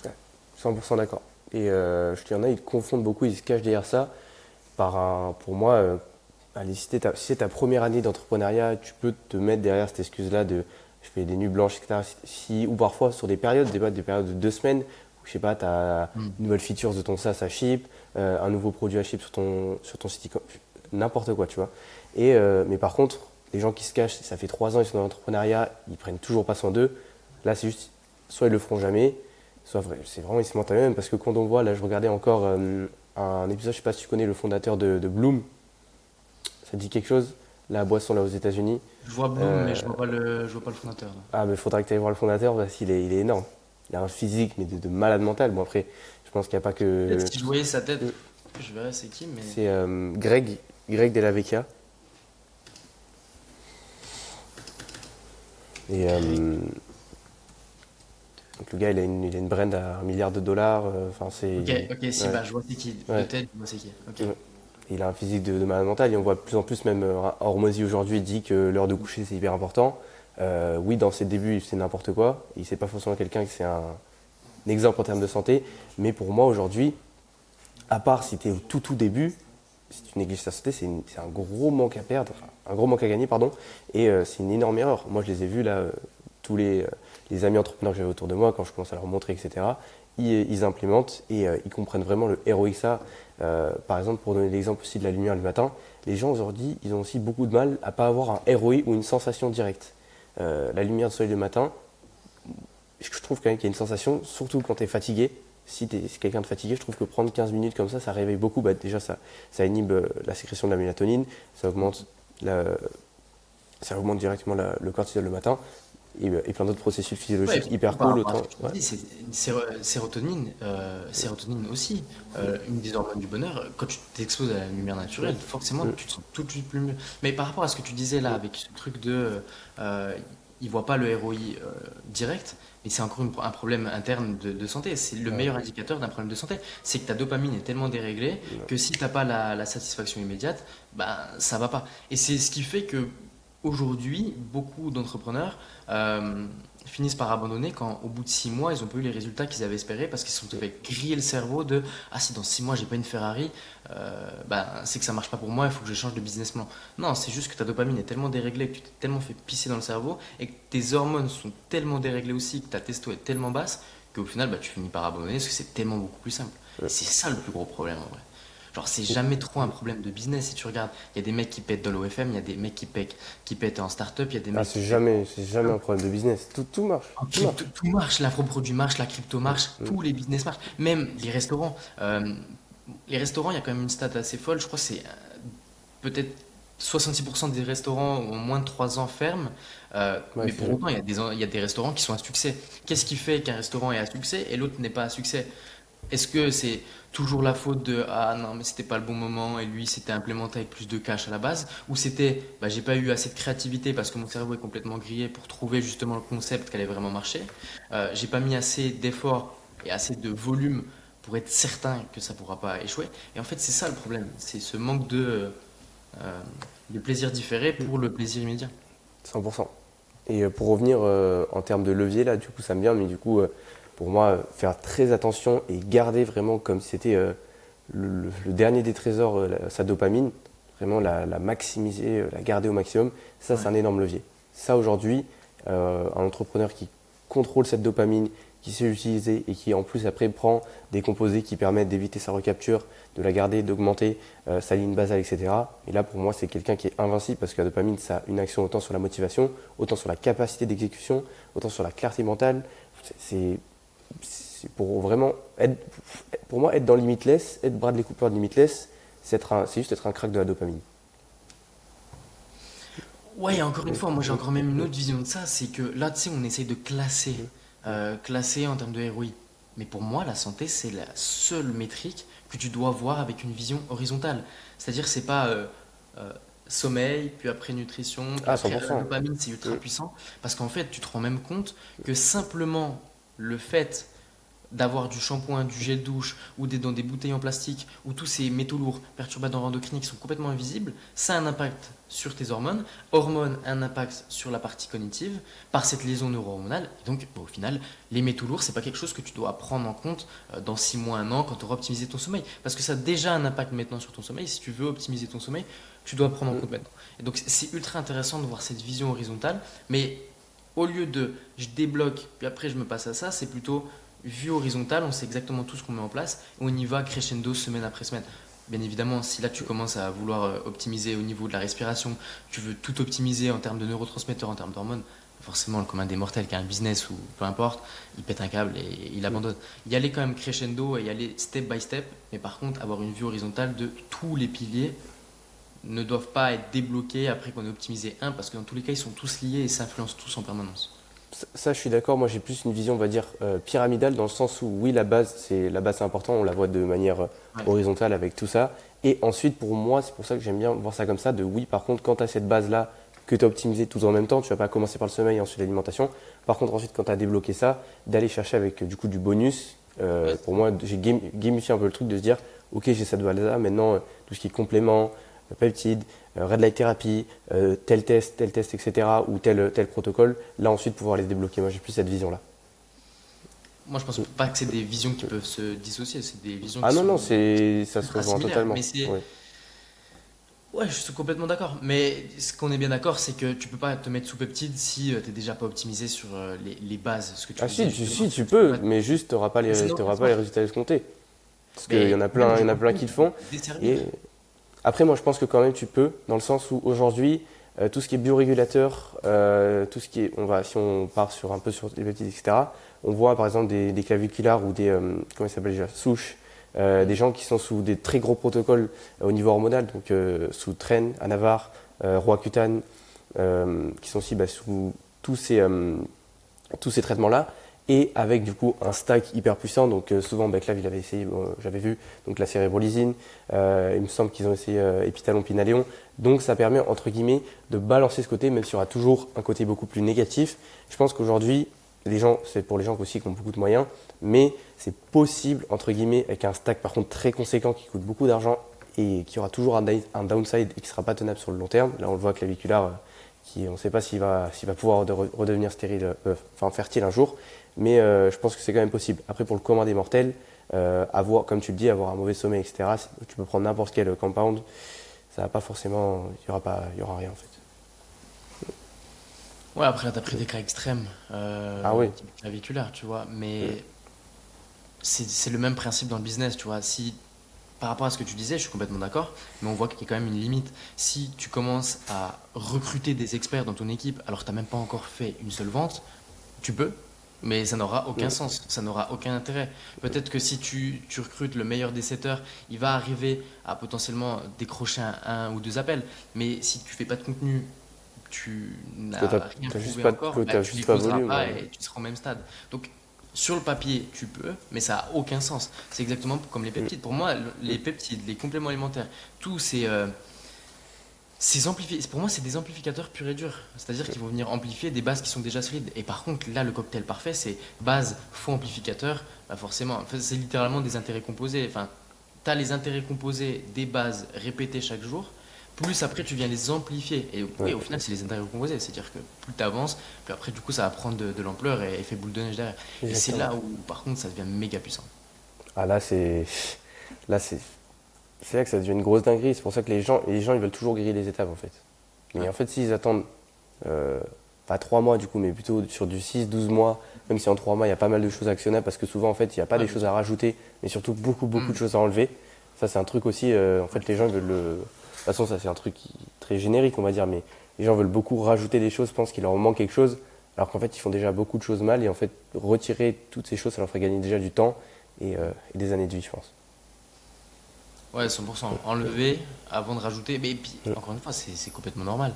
B: Ouais, 100% d'accord. Et je te dis, il y en a, ils confondent beaucoup, ils se cachent derrière ça. Pour moi, allez, si c'est ta première année d'entrepreneuriat, tu peux te mettre derrière cette excuse-là de je fais des nuits blanches, etc. Ou parfois sur des périodes de 2 semaines, où je sais pas, tu as
A: Mm.
B: une nouvelle feature de ton SaaS à ship, un nouveau produit à ship sur ton site n'importe quoi, tu vois. Mais par contre, les gens qui se cachent, ça fait 3 ans, ils sont dans l'entrepreneuriat, ils prennent toujours pas soin d'eux. Là, c'est juste, soit ils le feront jamais, c'est vraiment, ils se mentent à eux-mêmes. Parce que quand on voit, là, je regardais encore un épisode, je sais pas si tu connais le fondateur de Bloom, ça te dit quelque chose? La boisson là aux États-Unis.
A: Je vois Bloom, mais
B: Euh,
A: je vois pas le fondateur, là.
B: ah, mais il faudra que tu ailles voir le fondateur parce qu'il est énorme. Il a un physique, mais de malade mental. Bon, après, je pense qu'il n'y a pas
A: Peut-être
B: que.
A: si je voyais sa tête, je verrais c'est qui, mais.
B: C'est Greg Della Vecchia. Et donc le gars, il a une brand à 1 milliard de dollars. Enfin,
A: Ok, ok, si,
B: ouais,
A: bah je vois c'est qui.
B: ouais.
A: Peut-être, je vois c'est qui. Ok.
B: Ouais. Il a un physique de malade mental et on voit de plus en plus, même Hormozy aujourd'hui dit que l'heure de coucher c'est hyper important. Oui, dans ses débuts, c'est n'importe quoi. Il c'est pas forcément quelqu'un qui c'est un exemple en termes de santé. Mais pour moi aujourd'hui, à part si tu es au tout début, si tu négliges ta santé, c'est un gros manque à perdre, un gros manque à gagner, pardon. Et c'est une énorme erreur. Moi, je les ai vus là, tous les amis entrepreneurs que j'avais autour de moi, quand je commence à leur montrer, etc. Ils implémentent et ils comprennent vraiment le ROI. Par exemple, pour donner l'exemple aussi de la lumière le matin, les gens aujourd'hui, ils ont aussi beaucoup de mal à pas avoir un ROI ou une sensation directe. La lumière du soleil le matin, je trouve quand même qu'il y a une sensation, surtout quand tu es fatigué. Si tu es quelqu'un de fatigué, je trouve que prendre 15 minutes comme ça réveille beaucoup. Bah, déjà, ça inhibe la sécrétion de la mélatonine, ça augmente, la- ça augmente directement le cortisol le matin et plein d'autres processus
A: Ouais, et
B: physiologiques
A: puis,
B: hyper
A: par
B: cool.
A: rapport à ce
B: Autant,
A: que tu
B: ouais.
A: dis, c'est sérotonine, sérotonine aussi, une des hormones du bonheur. Quand tu t'exposes à la lumière naturelle, forcément,
B: Mm,
A: tu te sens tout de suite plus mieux. Mais par rapport à ce que tu disais là, avec ce truc de, euh, ils voient pas le ROI direct, mais c'est encore un problème interne de santé. C'est le
B: ouais,
A: meilleur indicateur d'un problème de santé. C'est que ta dopamine est tellement déréglée que si t'as pas la satisfaction immédiate, ben ça va pas. Et c'est ce qui fait que aujourd'hui, beaucoup d'entrepreneurs finissent par abandonner quand, au bout de 6 mois, ils n'ont pas eu les résultats qu'ils avaient espérés parce qu'ils se sont fait griller le cerveau de ah, si dans 6 mois j'ai pas une Ferrari, c'est que ça marche pas pour moi, il faut que je change de business plan. Non, c'est juste que ta dopamine est tellement déréglée, que tu t'es tellement fait pisser dans le cerveau et que tes hormones sont tellement déréglées aussi, que ta testo est tellement basse qu'au final, tu finis par abandonner parce que c'est tellement beaucoup plus simple. Et c'est ça le plus gros problème en vrai. Genre, c'est jamais trop un problème de business. Si tu regardes, il y a des mecs qui pètent dans l'OFM, il y a des mecs qui pètent en start-up, il y a des
B: ah,
A: mecs qui pètent.
B: c'est jamais un problème de business. Tout marche,
A: En
B: tout marche.
A: crypto, tout marche, l'infoproduit marche, la crypto marche,
B: Mm,
A: tous les business marchent, même les restaurants. Les restaurants, il y a quand même une stat assez folle, je crois que c'est peut-être 66% des restaurants ont moins de 3 ans ferment,
B: Ouais,
A: mais
B: c'est
A: pour
B: jeune.
A: autant, il y a des restaurants qui sont à succès. Qu'est-ce qui fait qu'un restaurant est à succès et l'autre n'est pas à succès? Est-ce que c'est toujours la faute de ah non mais c'était pas le bon moment et lui s'était implémenté avec plus de cash à la base ou c'était bah, j'ai pas eu assez de créativité parce que mon cerveau est complètement grillé pour trouver justement le concept qui allait vraiment marcher. J'ai pas mis assez d'efforts et assez de volume pour être certain que ça pourra pas échouer. Et en fait c'est ça le problème, c'est ce manque euh, de plaisir différé
B: Mm.
A: pour le plaisir immédiat.
B: 100%. Et pour revenir en termes de levier, là, du coup, ça me vient, mais du coup, pour moi, faire très attention et garder vraiment comme si c'était le dernier des trésors, sa dopamine, vraiment la maximiser, la garder au maximum, ça, c'est
A: Ouais.
B: un énorme levier. Ça, aujourd'hui, un entrepreneur qui contrôle cette dopamine, qui sait l'utiliser et qui, en plus, après, prend des composés qui permettent d'éviter sa recapture, de la garder, d'augmenter sa ligne basale, etc. Et là, pour moi, c'est quelqu'un qui est invincible parce que la dopamine, ça a une action autant sur la motivation, autant sur la capacité d'exécution, autant sur la clarté mentale. C'est pour vraiment être, pour moi, être dans Limitless, être Bradley Cooper de Limitless, c'est juste être un crack de la dopamine.
A: Ouais, et encore une fois, moi j'ai encore même une autre vision de ça, c'est que là, tu sais, on essaye de classer en termes de ROI. Mais pour moi, la santé, c'est la seule métrique que tu dois voir avec une vision horizontale. C'est-à-dire, c'est pas euh, sommeil, puis après nutrition, puis
B: Ah,
A: après la
B: 100%.
A: dopamine, c'est ultra puissant. Parce qu'en fait, tu te rends même compte que simplement le fait d'avoir du shampoing, du gel douche ou dans des bouteilles en plastique où tous ces métaux lourds, perturbateurs endocriniens qui sont complètement invisibles, ça a un impact sur tes hormones, hormones un impact sur la partie cognitive par cette liaison neuro-hormonale. Et donc, au final, les métaux lourds, c'est pas quelque chose que tu dois prendre en compte dans 6 mois, un an, quand tu auras optimisé ton sommeil. Parce que ça a déjà un impact maintenant sur ton sommeil. Si tu veux optimiser ton sommeil, tu dois prendre en compte maintenant. Et donc, c'est ultra intéressant de voir cette vision horizontale, mais au lieu de je débloque, puis après je me passe à ça, c'est plutôt vue horizontale, on sait exactement tout ce qu'on met en place et on y va crescendo semaine après semaine. Bien évidemment, si là tu commences à vouloir optimiser au niveau de la respiration, tu veux tout optimiser en termes de neurotransmetteurs, en termes d'hormones, forcément le commun des mortels qui a un business ou peu importe, il pète un câble et il abandonne. Y aller quand même crescendo et y aller step by step, mais par contre avoir une vue horizontale de tous les piliers ne doivent pas être débloqués après qu'on ait optimisé un, parce que dans tous les cas ils sont tous liés et s'influencent tous en permanence.
B: Ça, je suis d'accord. Moi, j'ai plus une vision, on va dire, pyramidale, dans le sens où, oui, la base, c'est important. On la voit de manière
A: Ouais.
B: horizontale avec tout ça. Et ensuite, pour moi, c'est pour ça que j'aime bien voir ça comme ça. Oui, par contre, quand tu as cette base-là que tu as optimisée tout en même temps, tu vas pas commencer par le sommeil et ensuite l'alimentation. Par contre, ensuite, quand tu as débloqué ça, d'aller chercher avec du coup du bonus.
A: Ouais,
B: Pour moi, j'ai gamifié un peu le truc de se dire, ok, j'ai cette base-là. Maintenant, tout ce qui est complément, peptides, red light thérapie, tel test, etc. ou tel protocole, là ensuite pouvoir les débloquer. Moi j'ai plus cette vision-là.
A: moi, je pense pas que c'est des visions qui peuvent se dissocier, c'est des visions
B: Ah
A: qui
B: non, non,
A: sont
B: ça se
A: ultra
B: rejoint
A: similaires.
B: totalement.
A: Mais c'est.
B: Ouais.
A: Ouais, je suis complètement d'accord. Mais ce qu'on est bien d'accord, c'est que tu peux pas te mettre sous peptide si t'es déjà pas optimisé sur les bases, ce que tu
B: Ah
A: disais
B: si,
A: justement.
B: tu
A: Tu peux
B: peux,
A: pas.
B: mais juste tu n'auras pas
A: Mais ça n'a aucun
B: t'auras pas les
A: sens.
B: résultats escomptés. Parce qu'il y en
A: Mais
B: a
A: même,
B: plein, il y
A: je
B: en a plein
A: trouve
B: qui le font. Et
A: desservir.
B: après, moi je pense que quand même tu peux, dans le sens où aujourd'hui, tout ce qui est biorégulateur, tout ce qui est, si on part sur un peu sur les peptides, etc., on voit par exemple des claviculaires ou comment il s'appelle déjà, souches, des gens qui sont sous des très gros protocoles au niveau hormonal, donc sous Tren, Anavar, Roaccutane, qui sont aussi sous tous ces traitements-là, et avec du coup un stack hyper puissant. Donc souvent, Beclav, il avait essayé, j'avais vu, donc la cérébrolysine, il me semble qu'ils ont essayé Épitalon, Pinaléon. Donc ça permet, entre guillemets, de balancer ce côté, même s'il y aura toujours un côté beaucoup plus négatif. Je pense qu'aujourd'hui, c'est pour les gens aussi qui ont beaucoup de moyens, mais c'est possible, entre guillemets, avec un stack par contre très conséquent qui coûte beaucoup d'argent et qui aura toujours un downside et qui ne sera pas tenable sur le long terme. Là, on le voit claviculaire, on ne sait pas s'il va pouvoir redevenir stérile, enfin fertile un jour, mais je pense que c'est quand même possible. Après, pour le commun des mortels, comme tu le dis, avoir un mauvais sommeil, etc., tu peux prendre n'importe quel compound, ça va pas forcément, il y aura rien en fait.
A: Ouais, après là, t'as pris des cas extrêmes,
B: Ah oui.
A: type claviculaire, tu vois. Mais c'est le même principe dans le business, tu vois. Si par rapport à ce que tu disais, je suis complètement d'accord, mais on voit qu'il y a quand même une limite. Si tu commences à recruter des experts dans ton équipe alors que tu n'as même pas encore fait une seule vente, tu peux, Mais ça n'aura aucun
B: Mm.
A: sens, ça n'aura aucun intérêt. Peut-être que si tu recrutes le meilleur des setters, il va arriver à potentiellement décrocher un ou deux appels. Mais si tu fais pas de contenu, tu
B: Toi,
A: n'as rien
B: t'as juste
A: prouvé
B: pas,
A: encore,
B: toi,
A: bah,
B: t'as
A: tu
B: juste pas
A: l'exposeras
B: volume.
A: pas et tu seras au même stade. Donc, sur le papier, tu peux, mais ça n'a aucun sens. C'est exactement comme les
B: Mm.
A: peptides. Pour moi, les peptides, les compléments alimentaires, tous pour moi, c'est des amplificateurs purs et durs. C'est-à-dire qu'ils vont venir amplifier des bases qui sont déjà solides. Et par contre, là, le cocktail parfait, c'est base, faux amplificateur. Bah forcément, enfin, c'est littéralement des intérêts composés. Enfin, tu as les intérêts composés des bases répétées chaque jour. Plus après, tu viens les amplifier. Et oui,
B: Ouais,
A: au final, c'est les intérêts composés. C'est-à-dire que plus tu avances, plus après, du coup, ça va prendre de l'ampleur et fait boule de neige derrière. Et c'est
B: exactement.
A: là où, par contre, ça devient méga puissant.
B: Ah là, c'est là que ça devient une grosse dinguerie. C'est pour ça que les gens, ils veulent toujours griller les étapes, en fait. Mais
A: Ouais.
B: en fait, s'ils attendent, euh, pas 3 mois du coup, mais plutôt sur du 6, 12 mois, même si en 3 mois, il y a pas mal de choses actionnables, parce que souvent, en fait, il n'y a pas
A: Ouais,
B: des
A: bien
B: choses
A: sûr.
B: à rajouter, mais surtout beaucoup, beaucoup de
A: Hmm.
B: choses à enlever. Ça, c'est un truc aussi, en fait, les gens veulent le. De toute façon, ça, c'est un truc très générique, on va dire, mais les gens veulent beaucoup rajouter des choses, pensent qu'il leur manque quelque chose, alors qu'en fait, ils font déjà beaucoup de choses mal, et en fait, retirer toutes ces choses, ça leur ferait gagner déjà du temps et des années de vie, je pense.
A: Ouais, 100%. Enlever avant de rajouter. Mais puis,
B: Mm.
A: encore une fois, c'est complètement normal.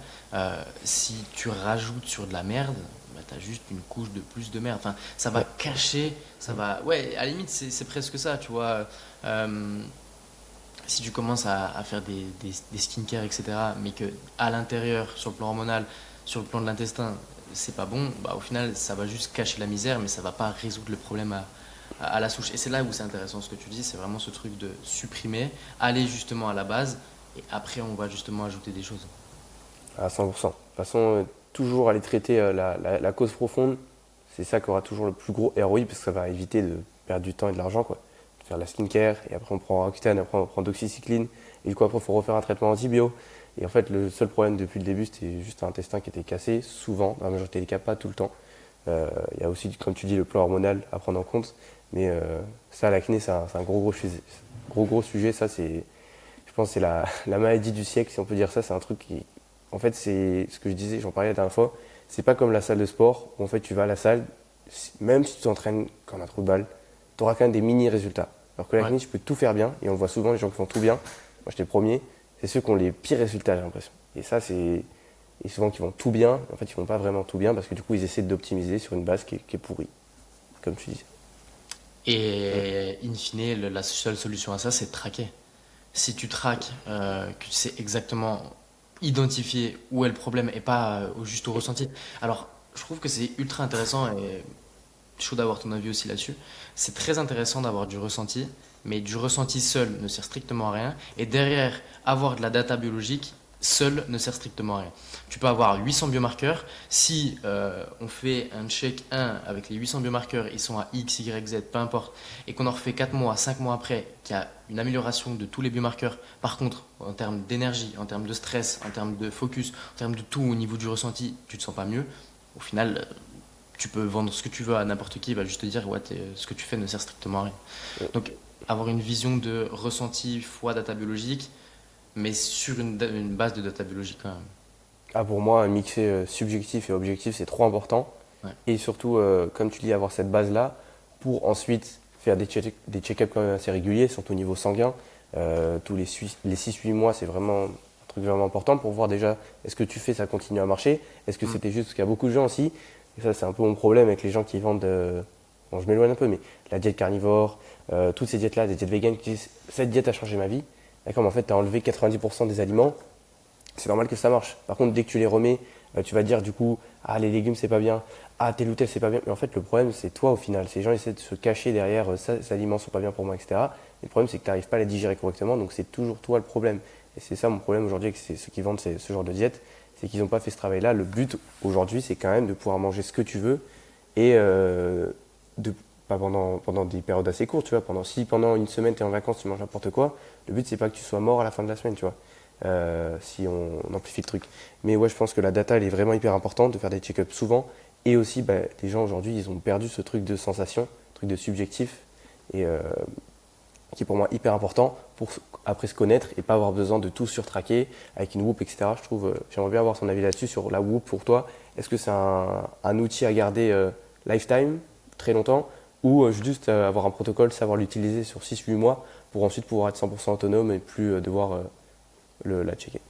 A: Si tu rajoutes sur de la merde, bah, t'as juste une couche de plus de merde. Enfin, ça va
B: Ouais.
A: cacher, ça va. Ouais, à la limite, c'est presque ça, tu vois. Euh, Si tu commences à faire des skincare, etc., mais que à l'intérieur, sur le plan hormonal, sur le plan de l'intestin, c'est pas bon, bah, au final, ça va juste cacher la misère, mais ça va pas résoudre le problème à la souche. Et c'est là où c'est intéressant ce que tu dis, c'est vraiment ce truc de supprimer, aller justement à la base, et après, on va justement ajouter des choses.
B: À 100%. De toute façon, toujours aller traiter la cause profonde, c'est ça qui aura toujours le plus gros ROI parce que ça va éviter de perdre du temps et de l'argent, quoi. De faire la skincare et après on prend Roaccutane, après on prend doxycycline et du coup après il faut refaire un traitement antibio. Et en fait, le seul problème depuis le début, c'était juste un intestin qui était cassé, souvent, dans la majorité des cas, pas tout le temps. Il y a aussi, comme tu dis, le plan hormonal à prendre en compte. Mais ça, l'acné, c'est un gros sujet. Ça, je pense que c'est la maladie du siècle, si on peut dire ça. C'est un truc qui, en fait, c'est ce que je disais, j'en parlais la dernière fois. C'est pas comme la salle de sport où en fait tu vas à la salle, même si tu t'entraînes quand on a trop de balles, tu auras quand même des mini résultats. Alors que
A: Ouais.
B: l'acné, tu peux tout faire bien, et on le voit souvent, les gens qui font tout bien. Moi, j'étais le premier, c'est ceux qui ont les pires résultats, j'ai l'impression. Et ça, c'est. Et souvent, qui vont tout bien, en fait, ils font pas vraiment tout bien parce que du coup, ils essaient d'optimiser sur une base qui est pourrie, comme tu dis.
A: Et in fine, la seule solution à ça, c'est de traquer. Si tu traques, que tu sais exactement identifier où est le problème et pas juste au ressenti. Alors, je trouve que c'est ultra intéressant et chaud d'avoir ton avis aussi là-dessus. C'est très intéressant d'avoir du ressenti, mais du ressenti seul ne sert strictement à rien. Et derrière, avoir de la data biologique seul ne sert strictement à rien. Tu peux avoir 800 biomarqueurs. Si on fait un check 1 avec les 800 biomarqueurs, ils sont à X, Y, Z, peu importe, et qu'on en refait 4 mois, 5 mois après, qu'il y a une amélioration de tous les biomarqueurs, par contre, en termes d'énergie, en termes de stress, en termes de focus, en termes de tout au niveau du ressenti, tu te sens pas mieux, au final, tu peux vendre ce que tu veux à n'importe qui, il va juste te dire, ouais, ce que tu fais ne sert strictement à rien. Donc, avoir une vision de ressenti fois data biologique, mais sur une base de data biologique quand même.
B: Ah, pour moi, mixer subjectif et objectif, c'est trop important.
A: Ouais.
B: Et surtout, comme tu dis, avoir cette base-là pour ensuite faire des check-ups quand même assez réguliers, surtout au niveau sanguin. Tous les 6-8 mois, c'est vraiment un truc vraiment important pour voir déjà est-ce que tu fais, ça continue à marcher. Est-ce que
A: Mm.
B: c'était juste parce qu'il y a beaucoup de gens aussi, et ça c'est un peu mon problème avec les gens qui vendent, bon je m'éloigne un peu, mais la diète carnivore, toutes ces diètes-là, des diètes véganes qui disent cette diète a changé ma vie. D'accord, mais en fait tu as enlevé 90% des aliments, c'est normal que ça marche. Par contre, dès que tu les remets, tu vas dire du coup, ah les légumes c'est pas bien, ah tel ou tel c'est pas bien. Mais en fait, le problème c'est toi au final. Ces gens essaient de se cacher derrière, ces aliments sont pas bien pour moi, etc. Mais le problème c'est que tu n'arrives pas à les digérer correctement, donc c'est toujours toi le problème. Et c'est ça mon problème aujourd'hui avec ceux qui vendent ce genre de diète, c'est qu'ils n'ont pas fait ce travail-là. Le but aujourd'hui, c'est quand même de pouvoir manger ce que tu veux et de pas pendant des périodes assez courtes, tu vois. Si pendant une semaine tu es en vacances, tu manges n'importe quoi, le but c'est pas que tu sois mort à la fin de la semaine, tu vois. Si on amplifie le truc. Mais ouais, je pense que la data, elle est vraiment hyper importante, de faire des check-ups souvent. Et aussi, bah, les gens aujourd'hui, ils ont perdu ce truc de sensation, truc de subjectif, et qui est pour moi hyper important pour après se connaître et pas avoir besoin de tout surtraquer avec une Whoop, etc. Je trouve, j'aimerais bien avoir son avis là-dessus sur la Whoop pour toi. Est-ce que c'est un outil à garder lifetime très longtemps, ou juste avoir un protocole, savoir l'utiliser sur 6-8 mois pour ensuite pouvoir être 100% autonome et plus devoir la checker.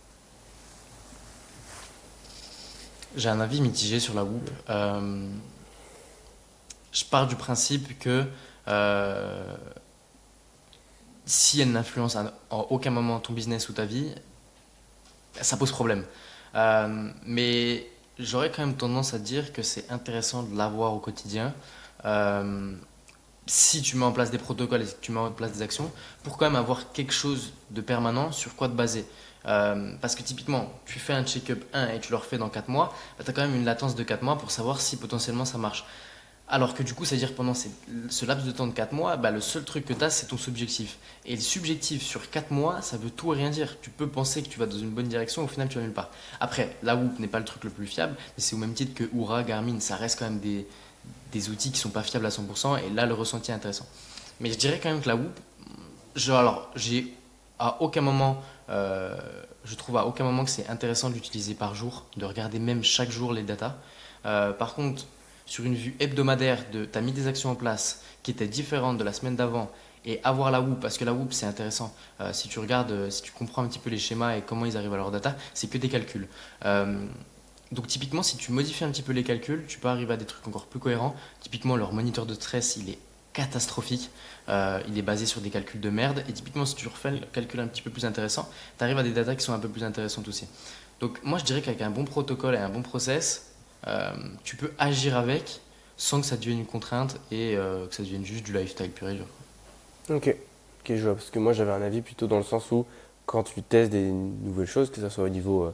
A: J'ai un avis mitigé sur la Whoop. Je pars du principe que euh, si elle n'influence en aucun moment ton business ou ta vie, ça pose problème. Mais j'aurais quand même tendance à dire que c'est intéressant de l'avoir au quotidien. Euh, Si tu mets en place des protocoles et que tu mets en place des actions, pour quand même avoir quelque chose de permanent sur quoi te baser. Parce que typiquement, tu fais un check-up 1 et tu le refais dans 4 mois, bah, tu as quand même une latence de 4 mois pour savoir si potentiellement ça marche. Alors que du coup, c'est-à-dire pendant ce laps de temps de 4 mois, bah, le seul truc que tu as, c'est ton subjectif. Et le subjectif sur 4 mois, ça veut tout et rien dire. Tu peux penser que tu vas dans une bonne direction, au final, tu vas nulle part. Après, la Whoop n'est pas le truc le plus fiable, mais c'est au même titre que Oura, Garmin, ça reste quand même des outils qui sont pas fiables à 100%, et là, le ressenti est intéressant. Mais je dirais quand même que la Whoop, alors, j'ai à aucun moment, je trouve à aucun moment que c'est intéressant de l'utiliser par jour, de regarder même chaque jour les datas. Par contre, sur une vue hebdomadaire, tu as mis des actions en place qui étaient différentes de la semaine d'avant et avoir la Whoop, parce que la Whoop c'est intéressant. Si tu regardes, si tu comprends un petit peu les schémas et comment ils arrivent à leur data, c'est que des calculs. Donc typiquement, si tu modifies un petit peu les calculs, tu peux arriver à des trucs encore plus cohérents. Typiquement, leur moniteur de stress, il est catastrophique. Il est basé sur des calculs de merde. Et typiquement, si tu refais le calcul un petit peu plus intéressant, tu arrives à des datas qui sont un peu plus intéressantes aussi. Donc moi, je dirais qu'avec un bon protocole et un bon process, tu peux agir avec sans que ça devienne une contrainte et que ça devienne juste du lifestyle pur et dur.
B: Ok, ok, je vois. Parce que moi, j'avais un avis plutôt dans le sens où quand tu testes des nouvelles choses, que ce soit au niveau,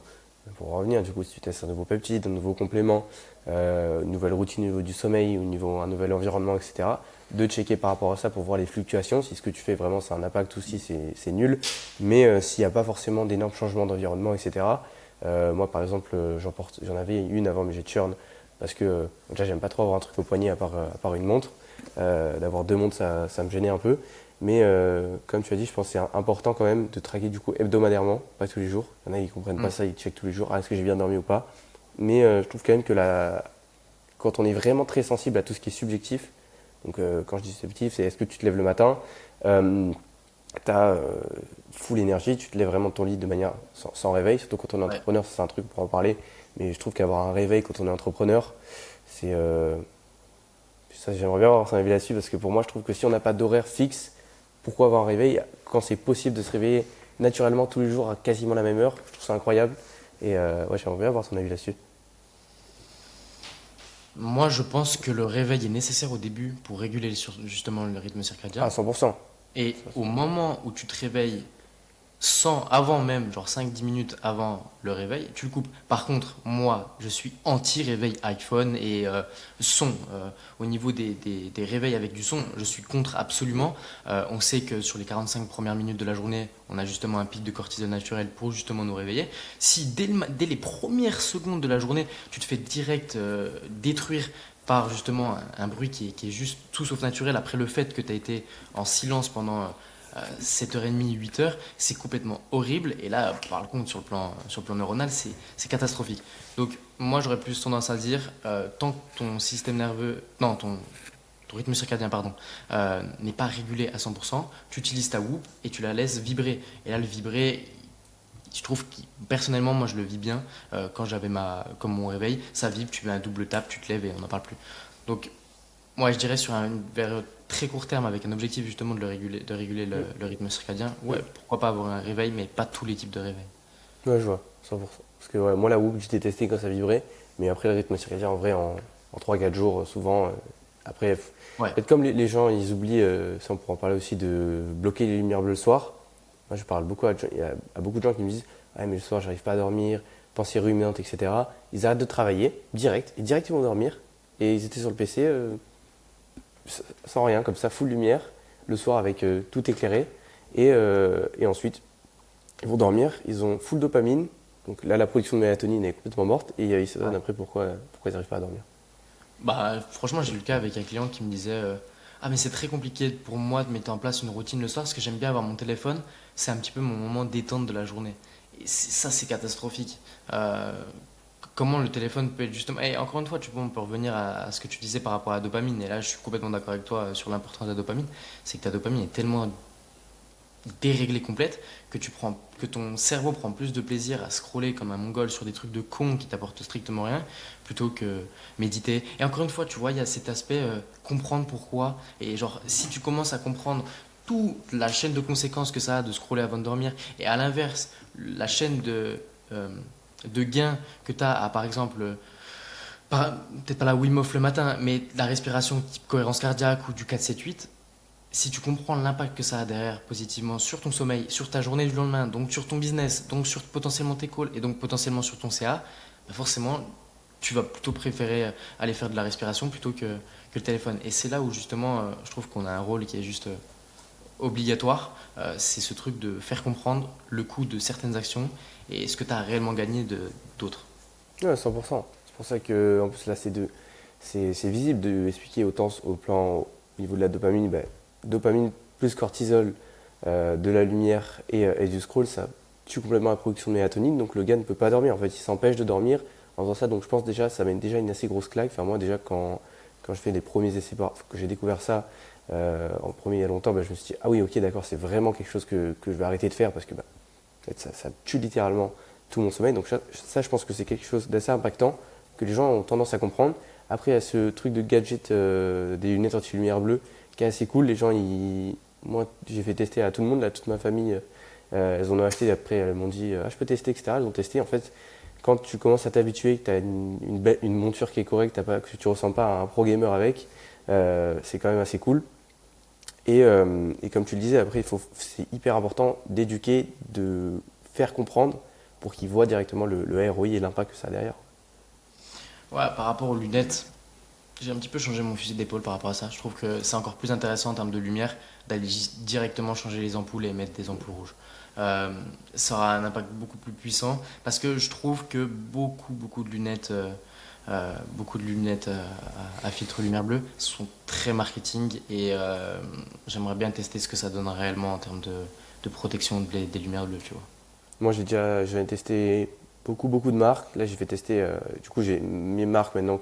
B: pour revenir, du coup, si tu testes un nouveau peptide, un nouveau complément, une nouvelle routine au niveau du sommeil, au niveau un nouvel environnement, etc., de checker par rapport à ça pour voir les fluctuations. Si ce que tu fais vraiment, c'est un impact ou si c'est nul. Mais s'il n'y a pas forcément d'énormes changements d'environnement, etc., moi, par exemple, j'en avais une avant, mais j'ai churn parce que déjà, j'aime pas trop avoir un truc au poignet à part une montre. D'avoir deux montres, ça me gênait un peu. Mais comme tu as dit, je pense que c'est important quand même de traquer du coup hebdomadairement, pas tous les jours. Il y en a qui comprennent pas ça, ils checkent tous les jours, ah, est-ce que j'ai bien dormi ou pas. Mais je trouve quand même que quand on est vraiment très sensible à tout ce qui est subjectif, donc quand je dis subjectif, c'est est-ce que tu te lèves le matin, tu as full énergie, tu te lèves vraiment de ton lit de manière sans réveil, surtout quand on est
A: Ouais.
B: entrepreneur, ça, c'est un truc pour en parler. Mais je trouve qu'avoir un réveil quand on est entrepreneur, c'est ça, j'aimerais bien avoir son avis là-dessus parce que pour moi, je trouve que si on n'a pas d'horaire fixe, pourquoi avoir un réveil quand c'est possible de se réveiller naturellement tous les jours à quasiment la même heure? Je trouve ça incroyable. Et ouais, j'aimerais bien avoir son avis là-dessus.
A: Moi, je pense que le réveil est nécessaire au début pour réguler justement le rythme
B: Ah,
A: circadien.
B: 100%.
A: Et au moment où tu te réveilles avant même, genre 5-10 minutes avant le réveil, tu le coupes. Par contre, moi, je suis anti-réveil iPhone et son. Au niveau des réveils avec du son, je suis contre absolument. On sait que sur les 45 premières minutes de la journée, on a justement un pic de cortisol naturel pour justement nous réveiller. Si dès les premières secondes de la journée, tu te fais direct détruire par justement un bruit qui est juste tout sauf naturel après le fait que tu as été en silence pendant 7h30, 8h, c'est complètement horrible. Et là, par contre, sur le plan neuronal, c'est catastrophique. Donc, moi, j'aurais plus tendance à dire, tant que ton système nerveux, non, ton rythme circadien, pardon, n'est pas régulé à 100%, tu utilises ta Whoop et tu la laisses vibrer. Et là, le vibrer, je trouve que personnellement, moi, je le vis bien. Quand j'avais comme mon réveil, ça vibre, tu mets un double tap, tu te lèves et on n'en parle plus. Donc, moi, je dirais sur une période très court terme, avec un objectif justement de réguler le rythme circadien, ouais, pourquoi pas avoir un réveil, mais pas tous les types de réveils.
B: Ouais, je vois, 100%. Parce que ouais, moi, la Whoop, j'ai détesté quand ça vibrait. Mais après, le rythme circadien, en vrai, en 3-4 jours, souvent. Après,
A: Ouais,
B: peut-être comme les gens, ils oublient, ça on pourra en parler aussi, de bloquer les lumières bleues le soir. Moi, je parle beaucoup à beaucoup de gens qui me disent ah, mais le soir, j'arrive pas à dormir, pensée ruminante, etc. Ils arrêtent de travailler direct, et direct, ils vont dormir. Et ils étaient sur le PC sans rien, comme ça, full lumière, le soir avec tout éclairé. Et ensuite, ils vont dormir, ils ont full dopamine. Donc là, la production de mélatonine est complètement morte. Et ils se demandent
A: ouais.
B: après pourquoi ils n'arrivent pas à dormir.
A: Bah, franchement, j'ai eu le cas avec un client qui me disait ah, mais c'est très compliqué pour moi de mettre en place une routine le soir parce que j'aime bien avoir mon téléphone, c'est un petit peu mon moment détente de la journée. Et ça, c'est catastrophique. Euh, comment le téléphone peut être justement. Et encore une fois, on peut revenir à ce que tu disais par rapport à la dopamine. Et là, je suis complètement d'accord avec toi sur l'importance de la dopamine. C'est que ta dopamine est tellement déréglée complète que ton cerveau prend plus de plaisir à scroller comme un mongol sur des trucs de con qui t'apportent strictement rien plutôt que méditer. Et encore une fois, tu vois, il y a cet aspect comprendre pourquoi. Et genre, si tu commences à comprendre toute la chaîne de conséquences que ça a de scroller avant de dormir, et à l'inverse, la chaîne euh, de gains que tu as à, par exemple, peut-être pas la Wim Hof le matin, mais la respiration type cohérence cardiaque ou du 4-7-8, si tu comprends l'impact que ça a derrière positivement sur ton sommeil, sur ta journée du lendemain, donc sur ton business, donc sur potentiellement tes calls et donc potentiellement sur ton CA, bah forcément tu vas plutôt préférer aller faire de la respiration plutôt que le téléphone. Et c'est là où justement je trouve qu'on a un rôle qui est juste obligatoire. C'est ce truc de faire comprendre le coût de certaines actions et ce que tu as réellement gagné d'autres.
B: Ouais, 100%. C'est pour ça que, en plus, là, c'est visible de expliquer autant au plan au niveau de la dopamine, ben, dopamine plus cortisol, de la lumière et du scroll, ça tue complètement la production de mélatonine, donc le gars ne peut pas dormir. En fait, il s'empêche de dormir en faisant ça. Donc je pense déjà, ça met déjà une assez grosse claque. Enfin, moi, déjà, quand je fais les premiers essais, que j'ai découvert ça en premier il y a longtemps, ben, je me suis dit, ah oui, ok, d'accord, c'est vraiment quelque chose que je vais arrêter de faire parce que ben, en fait, ça tue littéralement tout mon sommeil. Donc ça, je pense que c'est quelque chose d'assez impactant que les gens ont tendance à comprendre. Après, il y a ce truc de gadget des lunettes anti-lumière bleue qui est assez cool. Moi, j'ai fait tester à tout le monde, à toute ma famille. Elles en ont acheté. Après, elles m'ont dit, ah, je peux tester, etc. Elles ont testé. En fait, quand tu commences à t'habituer, que tu as une monture qui est correcte, que tu ne ressens pas un pro gamer avec, c'est quand même assez cool. Et comme tu le disais, après, c'est hyper important d'éduquer, de faire comprendre pour qu'ils voient directement le ROI et l'impact que ça a derrière.
A: Ouais, par rapport aux lunettes, j'ai un petit peu changé mon fusil d'épaule par rapport à ça. Je trouve que c'est encore plus intéressant en termes de lumière d'aller directement changer les ampoules et mettre des ampoules rouges. Euh, Ça aura un impact beaucoup plus puissant parce que je trouve que beaucoup de lunettes à filtre lumière bleue sont très marketing et j'aimerais bien tester ce que ça donne réellement en termes de protection des lumières bleues, tu vois.
B: Moi, j'avais testé beaucoup de marques. Là, j'ai fait tester, du coup, j'ai mes marques maintenant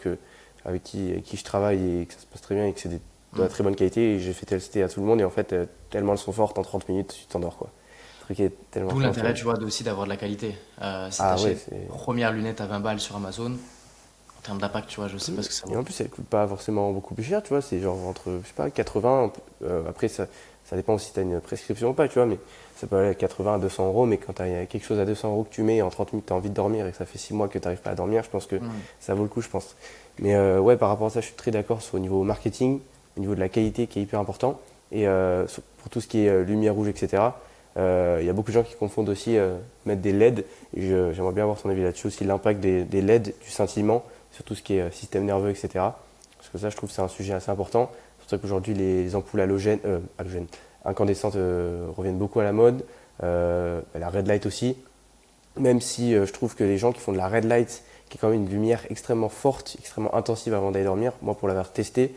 B: avec qui je travaille et que ça se passe très bien et que c'est de la
A: Mm.
B: très bonne qualité. Et j'ai fait tester à tout le monde. Et en fait, tellement elles sont fortes, en 30 minutes, tu t'endors, quoi. Le truc est tellement
A: D'où
B: fort
A: l'intérêt,
B: que.
A: tu vois, aussi d'avoir de la qualité. Si
B: Ah ouais,
A: t'achètes
B: c'est.
A: première lunette à 20 balles sur Amazon, en termes d'impact, tu vois, je sais pas ce que ça
B: Et
A: vaut.
B: en plus, elle coûte pas forcément beaucoup plus cher, tu vois. C'est genre entre, je sais pas, 80. Après, ça dépend si tu as une prescription ou pas, tu vois. Mais ça peut aller à 80 à 200 euros. Mais quand tu as quelque chose à 200 euros que tu mets et en 30 minutes, tu as envie de dormir et que ça fait 6 mois que tu n'arrives pas à dormir, je pense que
A: Mm.
B: ça vaut le coup, je pense. Mais ouais, par rapport à ça, je suis très d'accord sur au niveau marketing, au niveau de la qualité qui est hyper important. Et pour tout ce qui est lumière rouge, etc. Il y a beaucoup de gens qui confondent aussi mettre des LED. Et j'aimerais bien avoir ton avis là-dessus aussi, l'impact des LED, du scintillement sur tout ce qui est système nerveux, etc. Parce que ça, je trouve que c'est un sujet assez important. C'est pour ça qu'aujourd'hui, les ampoules halogènes incandescentes reviennent beaucoup à la mode. La red light aussi. Même si je trouve que les gens qui font de la red light, qui est quand même une lumière extrêmement forte, extrêmement intensive avant d'aller dormir, moi pour l'avoir testé,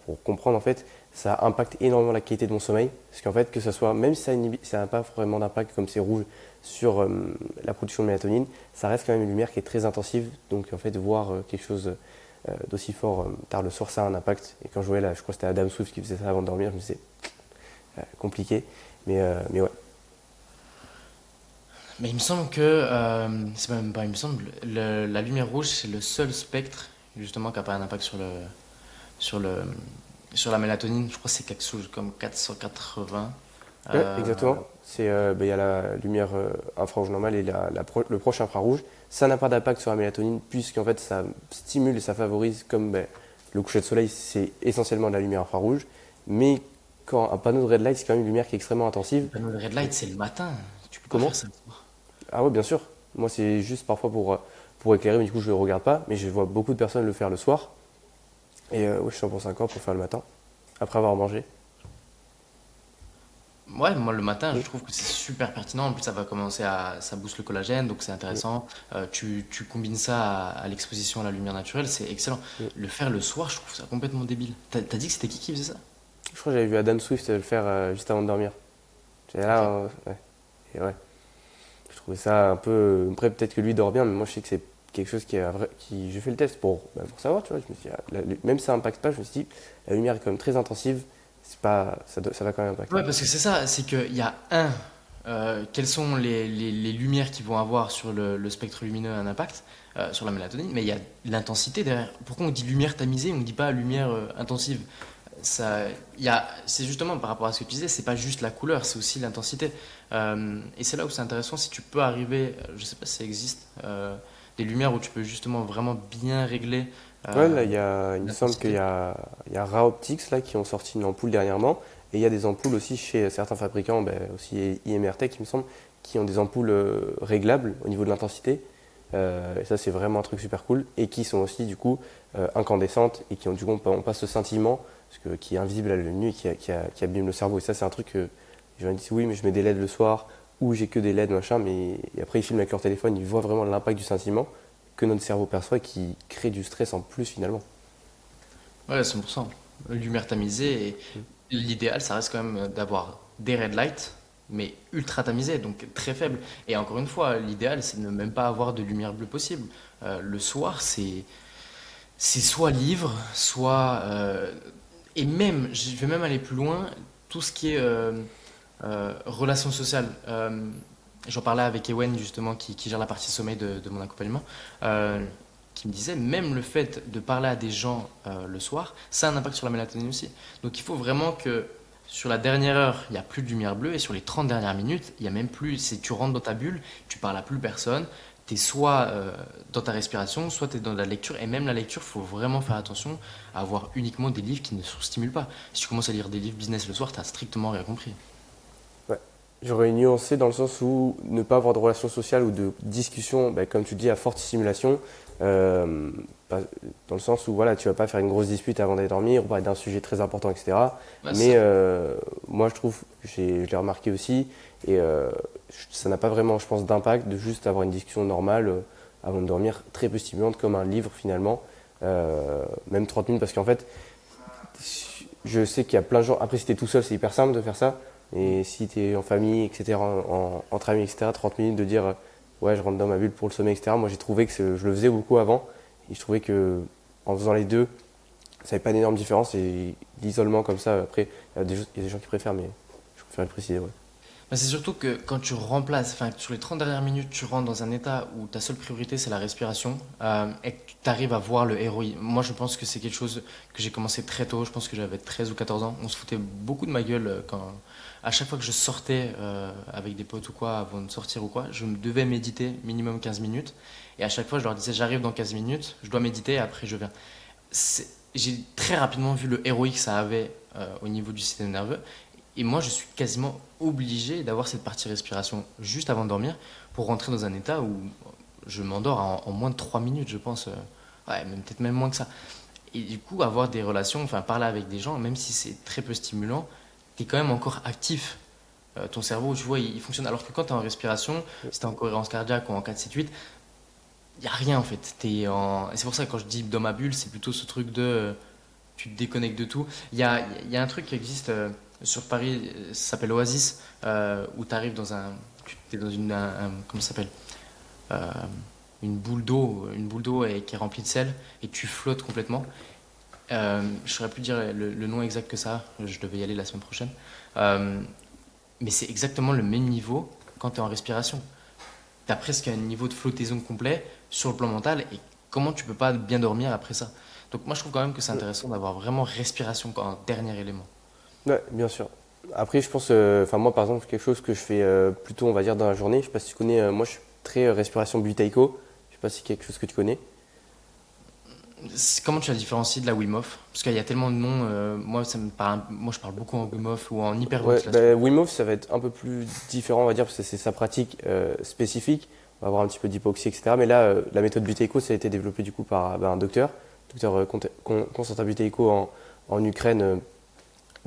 B: pour comprendre en fait, ça impacte énormément la qualité de mon sommeil. Parce qu'en fait, que ce soit, même si ça n'a pas vraiment d'impact comme c'est rouge sur la production de mélatonine, ça reste quand même une lumière qui est très intensive. Donc en fait, voir quelque chose d'aussi fort tard le soir, ça a un impact. Et quand je voyais là, je crois que c'était Adam Swift qui faisait ça avant de dormir, je me disais, compliqué. Mais ouais.
A: Mais il me semble que, c'est même pas, il me semble, la lumière rouge, c'est le seul spectre, justement, qui n'a pas un impact sur le, sur la mélatonine. Je crois que c'est quelque chose comme 480.
B: Ouais,
A: Euh,
B: exactement. Il y a la lumière infrarouge normale et le proche infrarouge. Ça n'a pas d'impact sur la mélatonine puisqu'en fait ça stimule et ça favorise comme le coucher de soleil, c'est essentiellement de la lumière infrarouge. Mais quand un panneau de red light, c'est quand même une lumière qui est extrêmement
A: le
B: intensive.
A: panneau de red light, c'est le matin. Tu peux pas faire
B: Comment?
A: ça le soir.
B: Ah ouais, bien sûr. Moi, c'est juste parfois pour éclairer, mais du coup, je ne le regarde pas. Mais je vois beaucoup de personnes le faire le soir. Et ouais, je suis 100% d'accord pour faire le matin, après avoir mangé.
A: Ouais, moi le matin, je
B: Mm,
A: trouve que c'est super pertinent. En plus, ça booste le collagène, donc c'est
B: mm,
A: intéressant. Tu combines ça à l'exposition à la lumière naturelle, c'est excellent.
B: mm.
A: Le faire le soir, je trouve ça complètement débile. T'as dit que c'était qui faisait ça?
B: Je crois que j'avais vu Adam Swift le faire juste avant de dormir. J'étais là,
A: Ok.
B: ouais. Et ouais. Je trouvais ça un peu. Après, peut-être que lui dort bien, mais moi, je sais que c'est quelque chose qui j'ai fait le test pour savoir, tu vois. Je me suis dit, même si ça n'impacte pas, je me suis dit, la lumière est quand même très intensive, c'est pas, ça va quand même impacter.
A: Ouais, parce que c'est ça, c'est qu'il y a quelles sont les lumières qui vont avoir sur le spectre lumineux un impact sur la mélatonine, mais il y a l'intensité derrière. Pourquoi on dit lumière tamisée, on ne dit pas lumière intensive? Ça, c'est justement par rapport à ce que tu disais, c'est pas juste la couleur, c'est aussi l'intensité. Et c'est là où c'est intéressant, si tu peux arriver, je sais pas si ça existe, des lumières où tu peux justement vraiment bien régler
B: Ouais,
A: euh,
B: là, il me semble
A: l'intensité.
B: il y a Ra Optics là, qui ont sorti une ampoule dernièrement. Et il y a des ampoules aussi chez certains fabricants, aussi IMR Tech, il me semble, qui ont des ampoules réglables au niveau de l'intensité. Et ça, c'est vraiment un truc super cool. Et qui sont aussi, du coup, incandescentes et qui ont, du coup, on passe ce scintillement qui est invisible à l'œil nu et qui abîme le cerveau. Et ça, c'est un truc que les gens disent oui, mais je mets des LED le soir ou j'ai que des LED, machin. Mais et après, ils filment avec leur téléphone, ils voient vraiment l'impact du scintillement que notre cerveau perçoit et qui crée du stress en plus finalement.
A: Ouais, 100%. Lumière tamisée. Et l'idéal, ça reste quand même d'avoir des red lights, mais ultra tamisés, donc très faibles. Et encore une fois, l'idéal, c'est de ne même pas avoir de lumière bleue possible. Le soir, c'est soit livre, soit... et même, je vais même aller plus loin, tout ce qui est relations sociales. J'en parlais avec Ewen, justement, qui gère la partie sommeil de mon accompagnement. Qui me disait, même le fait de parler à des gens le soir, ça a un impact sur la mélatonine aussi. Donc il faut vraiment que sur la dernière heure, il n'y a plus de lumière bleue et sur les 30 dernières minutes, il n'y a même plus, c'est tu rentres dans ta bulle, tu parles à plus personne, tu es soit dans ta respiration, soit tu es dans la lecture. Et même la lecture, il faut vraiment faire attention à avoir uniquement des livres qui ne stimulent pas. Si tu commences à lire des livres business le soir, tu n'as strictement rien compris.
B: Ouais. J'aurais nuancé dans le sens où ne pas avoir de relations sociales ou de discussions, comme tu dis, à forte stimulation, euh, pas- dans le sens où voilà, tu vas pas faire une grosse dispute avant d'aller dormir ou parler d'un sujet très important, etc.
A: Ouais, c'est
B: Mais
A: ça.
B: moi, je trouve, je l'ai remarqué aussi, et ça n'a pas vraiment, je pense, d'impact de juste avoir une discussion normale avant de dormir, très peu stimulante, comme un livre finalement, même 30 minutes, parce qu'en fait, je sais qu'il y a plein de gens. Après, si t'es tout seul, c'est hyper simple de faire ça. Et si t'es en famille, etc., entre amis, etc., 30 minutes de dire ouais, je rentre dans ma bulle pour le sommeil, etc. Moi, j'ai trouvé que je le faisais beaucoup avant. Et je trouvais que en faisant les deux, ça n'avait pas d'énorme différence. Et l'isolement comme ça, après, il y a des gens qui préfèrent, mais je préfère le préciser. Ouais.
A: Bah, c'est surtout que quand tu remplaces, enfin, sur les 30 dernières minutes, tu rentres dans un état où ta seule priorité c'est la respiration et que tu arrives à voir le ROI. Moi, je pense que c'est quelque chose que j'ai commencé très tôt. Je pense que j'avais 13 ou 14 ans. On se foutait beaucoup de ma gueule à chaque fois que je sortais avec des potes ou quoi, avant de sortir ou quoi, je me devais méditer minimum 15 minutes. Et à chaque fois, je leur disais, j'arrive dans 15 minutes, je dois méditer et après je viens. J'ai très rapidement vu le ROI que ça avait au niveau du système nerveux. Et moi, je suis quasiment obligé d'avoir cette partie respiration juste avant de dormir pour rentrer dans un état où je m'endors en moins de 3 minutes, je pense. Ouais, même peut-être même moins que ça. Et du coup, avoir des relations, enfin parler avec des gens, même si c'est très peu stimulant, tu es quand même encore actif. Ton cerveau, tu vois, il fonctionne. Alors que quand tu es en respiration, si tu es en cohérence cardiaque ou en 4-7-8, il n'y a rien en fait. Et c'est pour ça que quand je dis dans ma bulle, c'est plutôt ce truc de tu te déconnectes de tout. Il y a un truc qui existe sur Paris, ça s'appelle Oasis, où tu arrives dans un. Tu es dans comment ça s'appelle? Euh, une boule d'eau qui est remplie de sel et tu flottes complètement. Je saurais plus dire le nom exact que ça, je devais y aller la semaine prochaine. Euh, mais c'est exactement le même niveau quand tu es en respiration. Tu as presque un niveau de flottaison complet sur le plan mental et comment tu peux pas bien dormir après ça. Donc moi je trouve quand même que c'est intéressant d'avoir vraiment respiration comme dernier élément.
B: Ouais, bien sûr. Après, je pense, enfin moi par exemple, quelque chose que je fais plutôt, on va dire, dans la journée. Je sais pas si tu connais, moi je suis très respiration Butaiko. Je sais pas si c'est quelque chose que tu connais.
A: Comment tu la différencies de la Wim Hof? Parce qu'il y a tellement de noms, moi, moi je parle beaucoup en Wim Hof ou en
B: Ouais,
A: hyperventilation.
B: Wim Hof, ça va être un peu plus différent, on va dire, parce que c'est sa pratique spécifique. On va avoir un petit peu d'hypoxie, etc. Mais là, la méthode Buteyko, ça a été développé du coup par un docteur Constantin Buteyko en Ukraine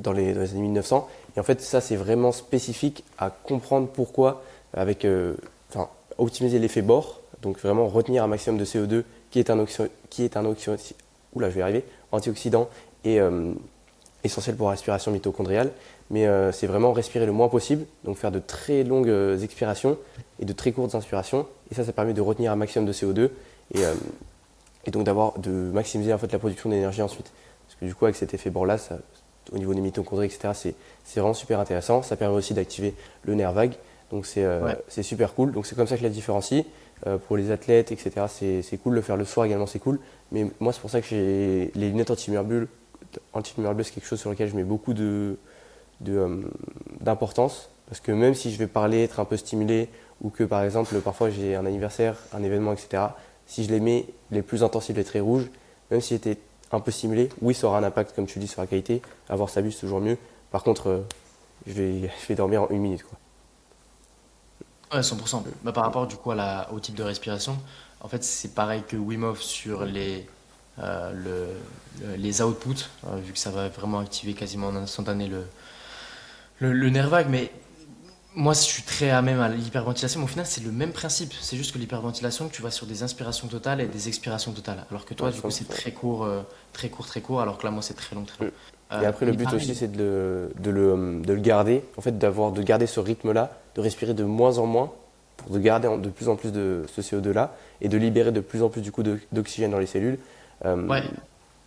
B: dans les années 1900. Et en fait, ça, c'est vraiment spécifique à comprendre pourquoi, enfin, optimiser l'effet Bohr, donc vraiment retenir un maximum de CO2, qui est un oula, je vais y arriver, antioxydant et essentiel pour la respiration mitochondriale. Mais c'est vraiment respirer le moins possible, donc faire de très longues expirations et de très courtes inspirations. Et ça permet de retenir un maximum de CO2 et, euh, et donc de maximiser en fait la production d'énergie ensuite. Parce que du coup avec cet effet Borla, au niveau des mitochondries, etc., c'est vraiment super intéressant. Ça permet aussi d'activer le nerf vague, donc
A: Ouais.
B: c'est super cool. Donc c'est comme ça que je la différencie. Pour les athlètes, etc., c'est cool. Le faire le soir également, c'est cool. Mais moi, c'est pour ça que j'ai les lunettes anti-lumière bleue. Anti-lumière bleue, c'est quelque chose sur lequel je mets beaucoup d'importance. Parce que même si je vais parler, être un peu stimulé, ou que par exemple, parfois j'ai un anniversaire, un événement, etc., si je les mets les plus intensifs, les traits rouges, même si j'étais un peu stimulé, oui, ça aura un impact, comme tu le dis, sur la qualité. Avoir sa vue, c'est toujours mieux. Par contre, je vais dormir en 1 minute, quoi.
A: Ouais, 100%. Bah, par rapport du coup au type de respiration, en fait c'est pareil que Wim Hof sur les outputs, vu que ça va vraiment activer quasiment en instantané le nerf vague. Mais moi je suis très à même à l'hyperventilation, mais au final c'est le même principe. C'est juste que l'hyperventilation, tu vas sur des inspirations totales et des expirations totales. Alors que toi
B: Ouais,
A: du coup c'est
B: 100%.
A: très court, très court, très court, alors que là moi c'est très long, très long.
B: Et après, le
A: Mais
B: but aussi,
A: pareil.
B: c'est de le garder, en fait, de garder ce rythme-là, de respirer de moins en moins, pour de garder de plus en plus de ce CO2-là, et de libérer de plus en plus du coup d'oxygène dans les cellules, euh,
A: Ouais.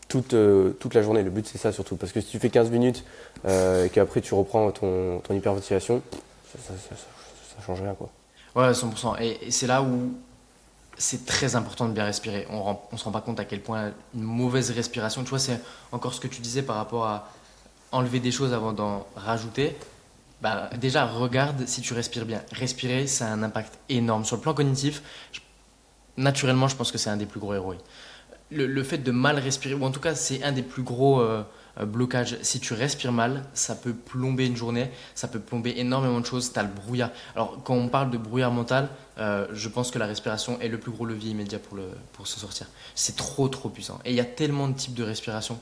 B: toute la journée. Le but, c'est ça surtout. Parce que si tu fais 15 minutes, et qu'après tu reprends ton hyperventilation, ça change rien, quoi.
A: Ouais, 100%. Et c'est là où c'est très important de bien respirer. On se rend pas compte à quel point une mauvaise respiration, tu vois, c'est encore ce que tu disais par rapport à enlever des choses avant d'en rajouter. Bah, déjà, regarde si tu respires bien. Respirer, ça a un impact énorme. Sur le plan cognitif, naturellement, je pense que c'est un des plus gros héros. Le fait de mal respirer, ou en tout cas c'est un des plus gros blocages. Si tu respires mal, ça peut plomber une journée, ça peut plomber énormément de choses. Tu as le brouillard. Alors quand on parle de brouillard mental, je pense que la respiration est le plus gros levier immédiat pour se sortir. C'est trop trop puissant. Et il y a tellement de types de respiration.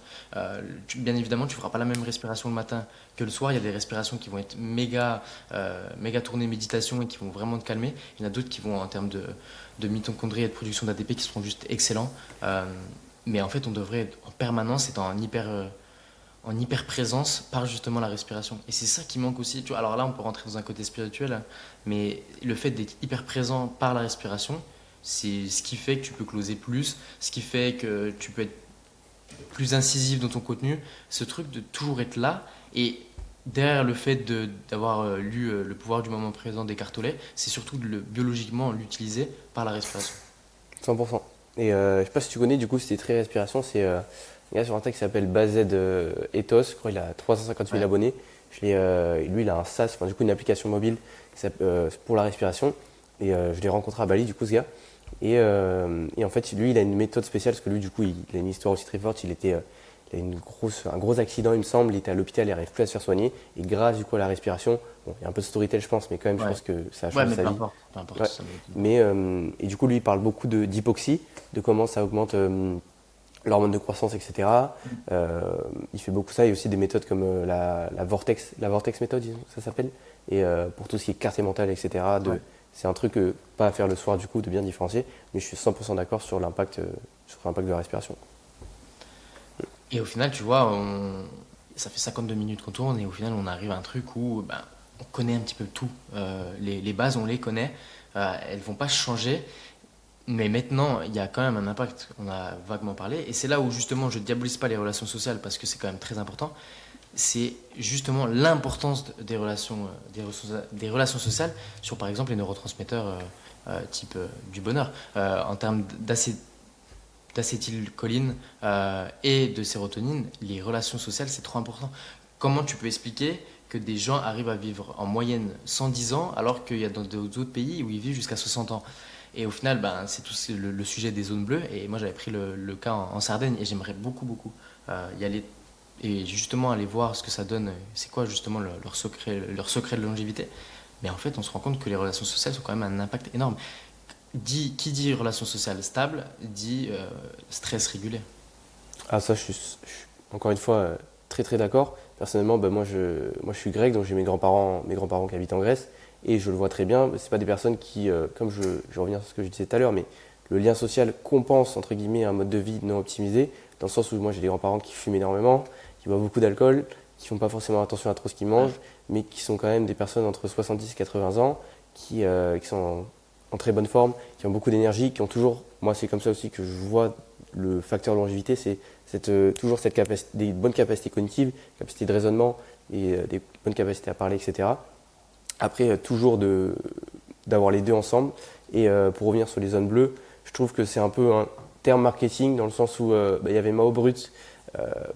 A: Bien évidemment, tu ne feras pas la même respiration le matin que le soir. Il y a des respirations qui vont être méga tournées méditation et qui vont vraiment te calmer. Il y en a d'autres qui vont en termes de mitochondries et de production d'ATP qui seront juste excellents. Euh, mais en fait, on devrait être en permanence être en hyper présence par justement la respiration. Et c'est ça qui manque aussi. Tu vois, alors là, on peut rentrer dans un côté spirituel, mais le fait d'être hyper présent par la respiration, c'est ce qui fait que tu peux closer plus, ce qui fait que tu peux être plus incisif dans ton contenu. Ce truc de toujours être là et derrière le fait d'avoir lu Le pouvoir du moment présent d'Eckhart Tolle, c'est surtout biologiquement l'utiliser par la respiration.
B: 100%. Et je sais pas si tu connais, du coup, c'était très respiration. C'est un gars sur Insta qui s'appelle Bazed Ethos. Je crois qu'il a 350 000
A: Ouais.
B: abonnés. Lui, il a un SaaS, enfin, du coup, une application mobile pour la respiration. Et je l'ai rencontré à Bali, du coup, ce gars. Et en fait, lui, il a une méthode spéciale parce que lui, du coup, il a une histoire aussi très forte. Il a un gros accident, il me semble. Il était à l'hôpital, il n'arrive plus à se faire soigner. Et grâce, du coup, à la respiration, bon, il y a un peu de storytell, je pense, mais quand même, je
A: Ouais.
B: pense que ça a
A: Ouais,
B: changé
A: mais
B: sa vie.
A: peu importe,
B: Ouais.
A: ça doit être-
B: Et du coup, lui, il parle beaucoup d'hypoxie, de comment ça augmente l'hormone de croissance, etc. Il fait beaucoup ça. Il y a aussi des méthodes comme la vortex méthode, ça s'appelle. Et pour tout ce qui est clarté mentale, etc.
A: Ouais.
B: C'est un truc pas à faire le soir, du coup, de bien différencier. Mais je suis 100% d'accord sur l'impact de la respiration.
A: Et au final, tu vois, ça fait 52 minutes qu'on tourne et au final, on arrive à un truc où ben, on connaît un petit peu tout. Les bases, on les connaît. Elles vont pas changer. Mais maintenant, il y a quand même un impact. On a vaguement parlé. Et c'est là où justement, je diabolise pas les relations sociales parce que c'est quand même très important. C'est justement l'importance des relations sociales sur, par exemple, les neurotransmetteurs type du bonheur. En termes d'acétylcholine et de sérotonine, les relations sociales, c'est trop important. Comment tu peux expliquer que des gens arrivent à vivre en moyenne 110 ans alors qu'il y a dans d'autres pays où ils vivent jusqu'à 60 ans? Et au final, ben, c'est tout le sujet des zones bleues. Et moi, j'avais pris le cas en Sardaigne et j'aimerais beaucoup, beaucoup y aller et justement aller voir ce que ça donne. C'est quoi justement leur secret de longévité. Mais en fait, on se rend compte que les relations sociales ont quand même un impact énorme. Qui dit relation sociale stable dit stress régulé.
B: Ah, ça, encore une fois très très d'accord. Personnellement, bah, moi je suis grec, donc j'ai mes grands-parents qui habitent en Grèce, et je le vois très bien. C'est pas des personnes qui, je reviens sur ce que je disais tout à l'heure, mais le lien social compense entre guillemets un mode de vie non optimisé, dans le sens où moi j'ai des grands-parents qui fument énormément, qui boivent beaucoup d'alcool, qui font pas forcément attention à trop ce qu'ils
A: Ouais.
B: mangent, mais qui sont quand même des personnes entre 70 et 80 ans qui sont en très bonne forme, qui ont beaucoup d'énergie, qui ont toujours, moi c'est comme ça aussi que je vois le facteur de longévité, c'est toujours cette capacité, des bonnes capacités cognitives, capacité de raisonnement et des bonnes capacités à parler, etc. Après, toujours d'avoir les deux ensemble. Et pour revenir sur les zones bleues, je trouve que c'est un peu un terme marketing dans le sens où il y avait Mao Brut,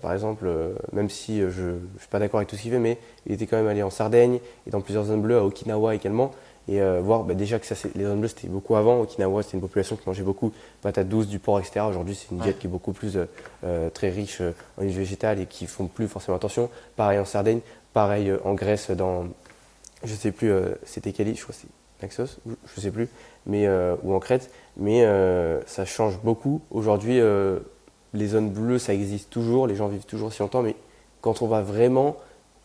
B: par exemple, même si je ne suis pas d'accord avec tout ce qu'il fait, mais il était quand même allé en Sardaigne et dans plusieurs zones bleues, à Okinawa également. Et voir déjà que les zones bleues c'était beaucoup avant. Okinawa c'était une population qui mangeait beaucoup patates douces, du porc, etc. Aujourd'hui c'est une diète qui est beaucoup plus très riche en huiles végétales et qui font plus forcément attention. Pareil en Sardaigne, pareil en Grèce dans, je sais plus, c'était quel île, je crois que c'est Naxos, je sais plus, mais, ou en Crète. Mais ça change beaucoup. Aujourd'hui les zones bleues ça existe toujours, les gens vivent toujours si longtemps, mais quand on va vraiment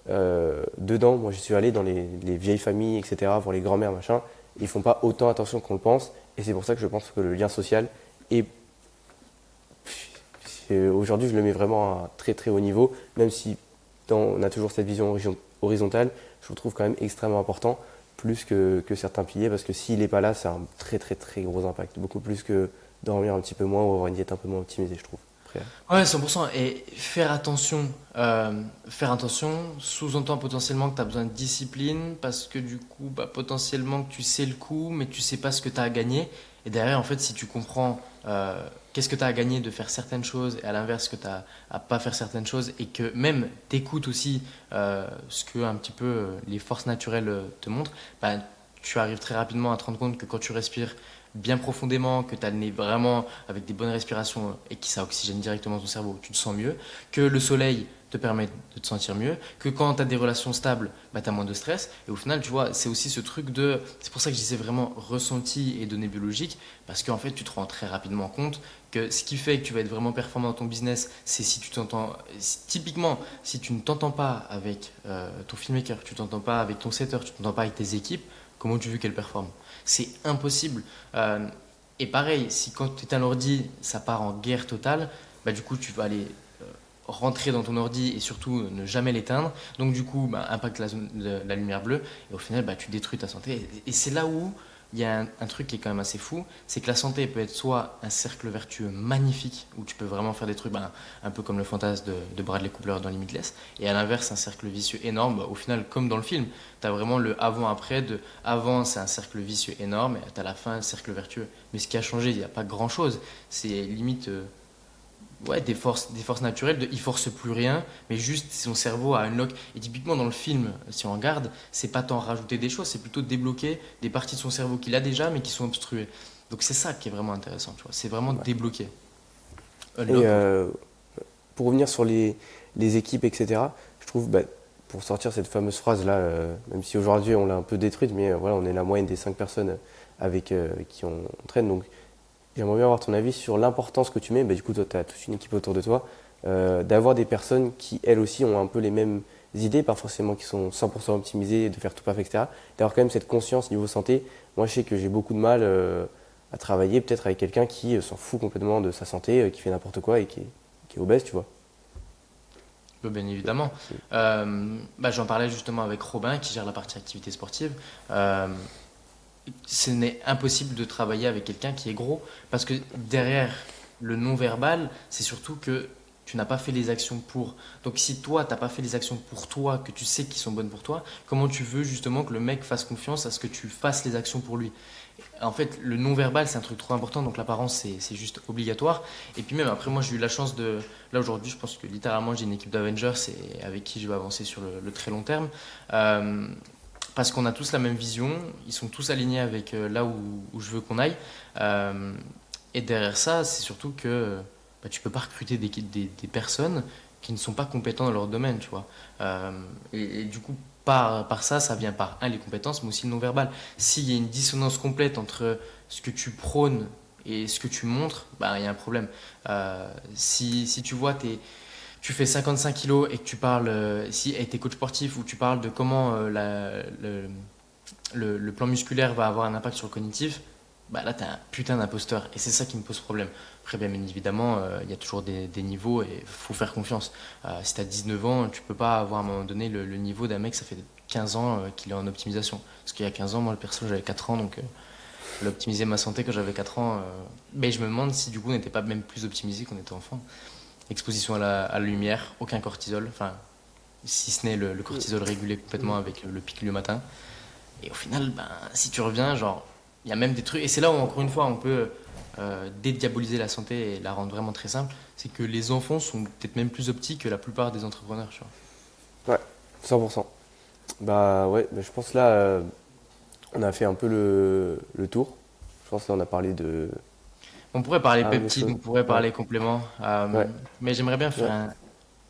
B: dedans, moi je suis allé dans les vieilles familles, etc., pour les grands-mères, machin, ils font pas autant attention qu'on le pense, et c'est pour ça que je pense que le lien social est, aujourd'hui je le mets vraiment à un très très haut niveau, même si on a toujours cette vision horizontale, je le trouve quand même extrêmement important, plus que certains piliers, parce que s'il n'est pas là, c'est un très très très gros impact, beaucoup plus que dormir un petit peu moins ou avoir une diète un peu moins optimisée, je trouve. Après,
A: Ouais, 100%. Et faire attention sous-entend potentiellement que tu as besoin de discipline parce que du coup, bah, potentiellement que tu sais le coup, mais tu sais pas ce que tu as à gagner. Et derrière, en fait, si tu comprends qu'est-ce que tu as à gagner de faire certaines choses et à l'inverse que tu as à pas faire certaines choses et que même t'écoutes aussi ce que un petit peu les forces naturelles te montrent, bah, tu arrives très rapidement à te rendre compte que quand tu respires bien profondément, que tu as le nez vraiment avec des bonnes respirations et que ça oxygène directement ton cerveau, tu te sens mieux, que le soleil te permet de te sentir mieux, que quand tu as des relations stables, bah, tu as moins de stress. Et au final, tu vois, c'est aussi ce truc de... C'est pour ça que je disais vraiment ressenti et données biologiques, parce qu'en fait, tu te rends très rapidement compte que ce qui fait que tu vas être vraiment performant dans ton business, c'est si tu t'entends... Typiquement, si tu ne t'entends pas avec ton filmmaker, tu t'entends pas avec ton setter, tu t'entends pas avec tes équipes, comment tu veux qu'elles performent? C'est impossible. Et pareil, si quand tu es un ordi, ça part en guerre totale, bah, du coup, tu vas aller rentrer dans ton ordi et surtout ne jamais l'éteindre. Donc, du coup, bah, impact la lumière bleue et au final, bah, tu détruis ta santé. Et c'est là où il y a un truc qui est quand même assez fou, c'est que la santé peut être soit un cercle vertueux magnifique, où tu peux vraiment faire des trucs bah, un peu comme le fantasme de Bradley Cooper dans Limitless, et à l'inverse, un cercle vicieux énorme, bah, au final, comme dans le film, tu as vraiment le avant-après, de avant c'est un cercle vicieux énorme, et tu as la fin, un cercle vertueux. Mais ce qui a changé, il n'y a pas grand-chose, c'est limite ouais, des forces naturelles, il force plus rien, mais juste son cerveau a unlock. Et typiquement dans le film, si on regarde, c'est pas tant rajouter des choses, c'est plutôt débloquer des parties de son cerveau qu'il a déjà, mais qui sont obstruées. Donc c'est ça qui est vraiment intéressant, tu vois. C'est vraiment
B: ouais.
A: débloquer.
B: Et
A: Unlock.
B: pour revenir sur les équipes, etc., je trouve, bah, pour sortir cette fameuse phrase-là, même si aujourd'hui on l'a un peu détruite, mais voilà, on est la moyenne des 5 personnes avec qui on traîne. Donc j'aimerais bien avoir ton avis sur l'importance que tu mets, bah, du coup toi tu as toute une équipe autour de toi, d'avoir des personnes qui elles aussi ont un peu les mêmes idées, pas forcément qui sont 100% optimisées, de faire tout parfait, etc. D'avoir quand même cette conscience niveau santé. Moi je sais que j'ai beaucoup de mal à travailler peut-être avec quelqu'un qui s'en fout complètement de sa santé, qui fait n'importe quoi et qui est obèse, tu vois.
A: Bien évidemment. Bah, j'en parlais justement avec Robin qui gère la partie activité sportive. Ce n'est impossible de travailler avec quelqu'un qui est gros parce que derrière le non-verbal, c'est surtout que tu n'as pas fait les actions pour. Donc si toi, tu n'as pas fait les actions pour toi, que tu sais qui sont bonnes pour toi, comment tu veux justement que le mec fasse confiance à ce que tu fasses les actions pour lui? En fait, le non-verbal, c'est un truc trop important, donc l'apparence, c'est juste obligatoire. Et puis même, après, moi, j'ai eu la chance de... Là, aujourd'hui, je pense que littéralement, j'ai une équipe d'Avengers et avec qui je vais avancer sur le très long terme. Euh, Parce qu'on a tous la même vision, ils sont tous alignés avec là où je veux qu'on aille. Euh, et derrière ça, c'est surtout que bah, tu peux pas recruter des personnes qui ne sont pas compétentes dans leur domaine, tu vois. Et du coup, par ça, ça vient par, un, les compétences, mais aussi le non-verbal. S'il y a une dissonance complète entre ce que tu prônes et ce que tu montres, bah, il y a un problème. Si tu vois, tu fais 55 kilos et que tu parles, si tu es coach sportif ou tu parles de comment le plan musculaire va avoir un impact sur le cognitif, bah là, tu es un putain d'imposteur. Et c'est ça qui me pose problème. Après, bien évidemment, il y a toujours des niveaux et il faut faire confiance. Si tu as 19 ans, tu peux pas avoir à un moment donné le niveau d'un mec, ça fait 15 ans qu'il est en optimisation. Parce qu'il y a 15 ans, moi, le perso, j'avais 4 ans, donc fallait optimiser ma santé quand j'avais 4 ans. Mais je me demande si du coup on n'était pas même plus optimisé quand on était enfant. Exposition à la lumière, aucun cortisol, enfin, si ce n'est le cortisol régulé complètement avec le pic le matin. Et au final, ben, si tu reviens, genre, il y a même des trucs. Et c'est là où, encore une fois, on peut dédiaboliser la santé et la rendre vraiment très simple. C'est que les enfants sont peut-être même plus optiques que la plupart des entrepreneurs, tu vois.
B: Ouais, 100%. Bah ouais, bah, je pense là, on a fait un peu le tour. Je pense là, on a parlé de
A: On pourrait parler
B: pas mal de
A: peptides,
B: choses.
A: on pourrait
B: Ouais,
A: parler compléments.
B: ouais,
A: Mais j'aimerais bien faire
B: ouais.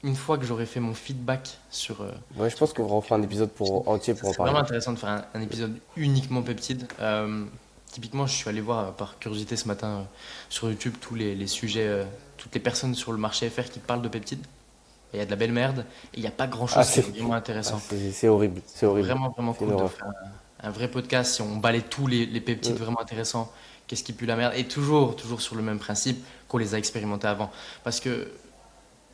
A: une fois que j'aurai fait mon feedback
B: Ouais, je
A: sur
B: pense qu'on refera un épisode entier
A: ça
B: pour en
A: serait
B: parler.
A: vraiment intéressant de faire un épisode uniquement peptides. Typiquement, je suis allé voir par curiosité ce matin sur YouTube tous les sujets, toutes les personnes sur le marché FR qui parlent de peptides. Et il y a de la belle merde et il n'y a pas
B: Ah,
A: grand-chose qui est
B: c'est
A: vraiment intéressant.
B: c'est horrible, c'est horrible.
A: Vraiment, vraiment
B: C'est une
A: cool de
B: horreur.
A: faire un vrai podcast si on balait tous les peptides
B: Mm.
A: vraiment intéressants. Qu'est-ce qui pue la merde? Et toujours sur le même principe qu'on les a expérimentés avant. Parce que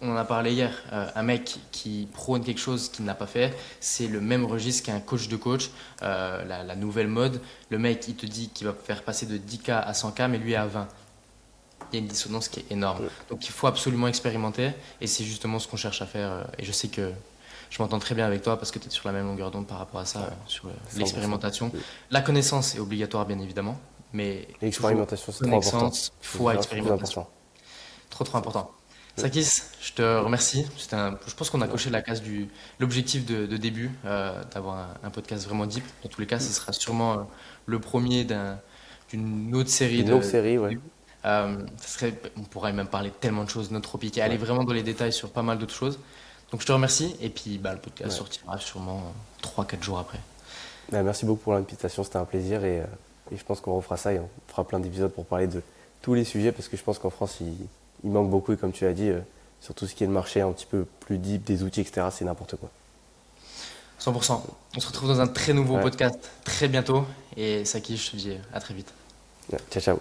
A: on en a parlé hier, un mec qui prône quelque chose qu'il n'a pas fait, c'est le même registre qu'un coach de coach, la nouvelle mode. Le mec, il te dit qu'il va faire passer de 10K à 100K, mais lui est à 20. Il y a une dissonance qui est énorme.
B: Mm.
A: Donc il faut absolument expérimenter, et c'est justement ce qu'on cherche à faire. Et je sais que je m'entends très bien avec toi parce que tu es sur la même longueur d'onde par rapport à ça, sur
B: 100%.
A: l'expérimentation.
B: Mm.
A: La connaissance est obligatoire, bien évidemment, mais toujours
B: L'expérimentation, c'est trop important.
A: connaissance,
B: C'est
A: foi,
B: c'est plus
A: expérimentation.
B: important.
A: Trop important.
B: Mm.
A: Sakis, je te remercie. Je pense qu'on a coché la case l'objectif de début, d'avoir un podcast vraiment deep. Dans tous les cas, ce sera sûrement le premier d'une autre série
B: Une longue série, ouais.
A: on pourrait même parler de tellement de choses, notre tropique, et aller
B: Ouais.
A: vraiment dans les détails sur pas mal d'autres choses. Donc je te remercie, et puis bah, le podcast
B: Ouais.
A: sortira sûrement 3-4 jours après.
B: Bah, merci beaucoup pour l'invitation, c'était un plaisir et je pense qu'on refera ça et on fera plein d'épisodes pour parler de tous les sujets parce que je pense qu'en France, il manque beaucoup et comme tu l'as dit, sur tout ce qui est le marché un petit peu plus deep, des outils, etc., c'est n'importe quoi.
A: 100%. On se retrouve dans un très nouveau
B: Ouais.
A: podcast très bientôt, et Sakis, je te dis à très vite.
B: Ouais. Ciao, ciao.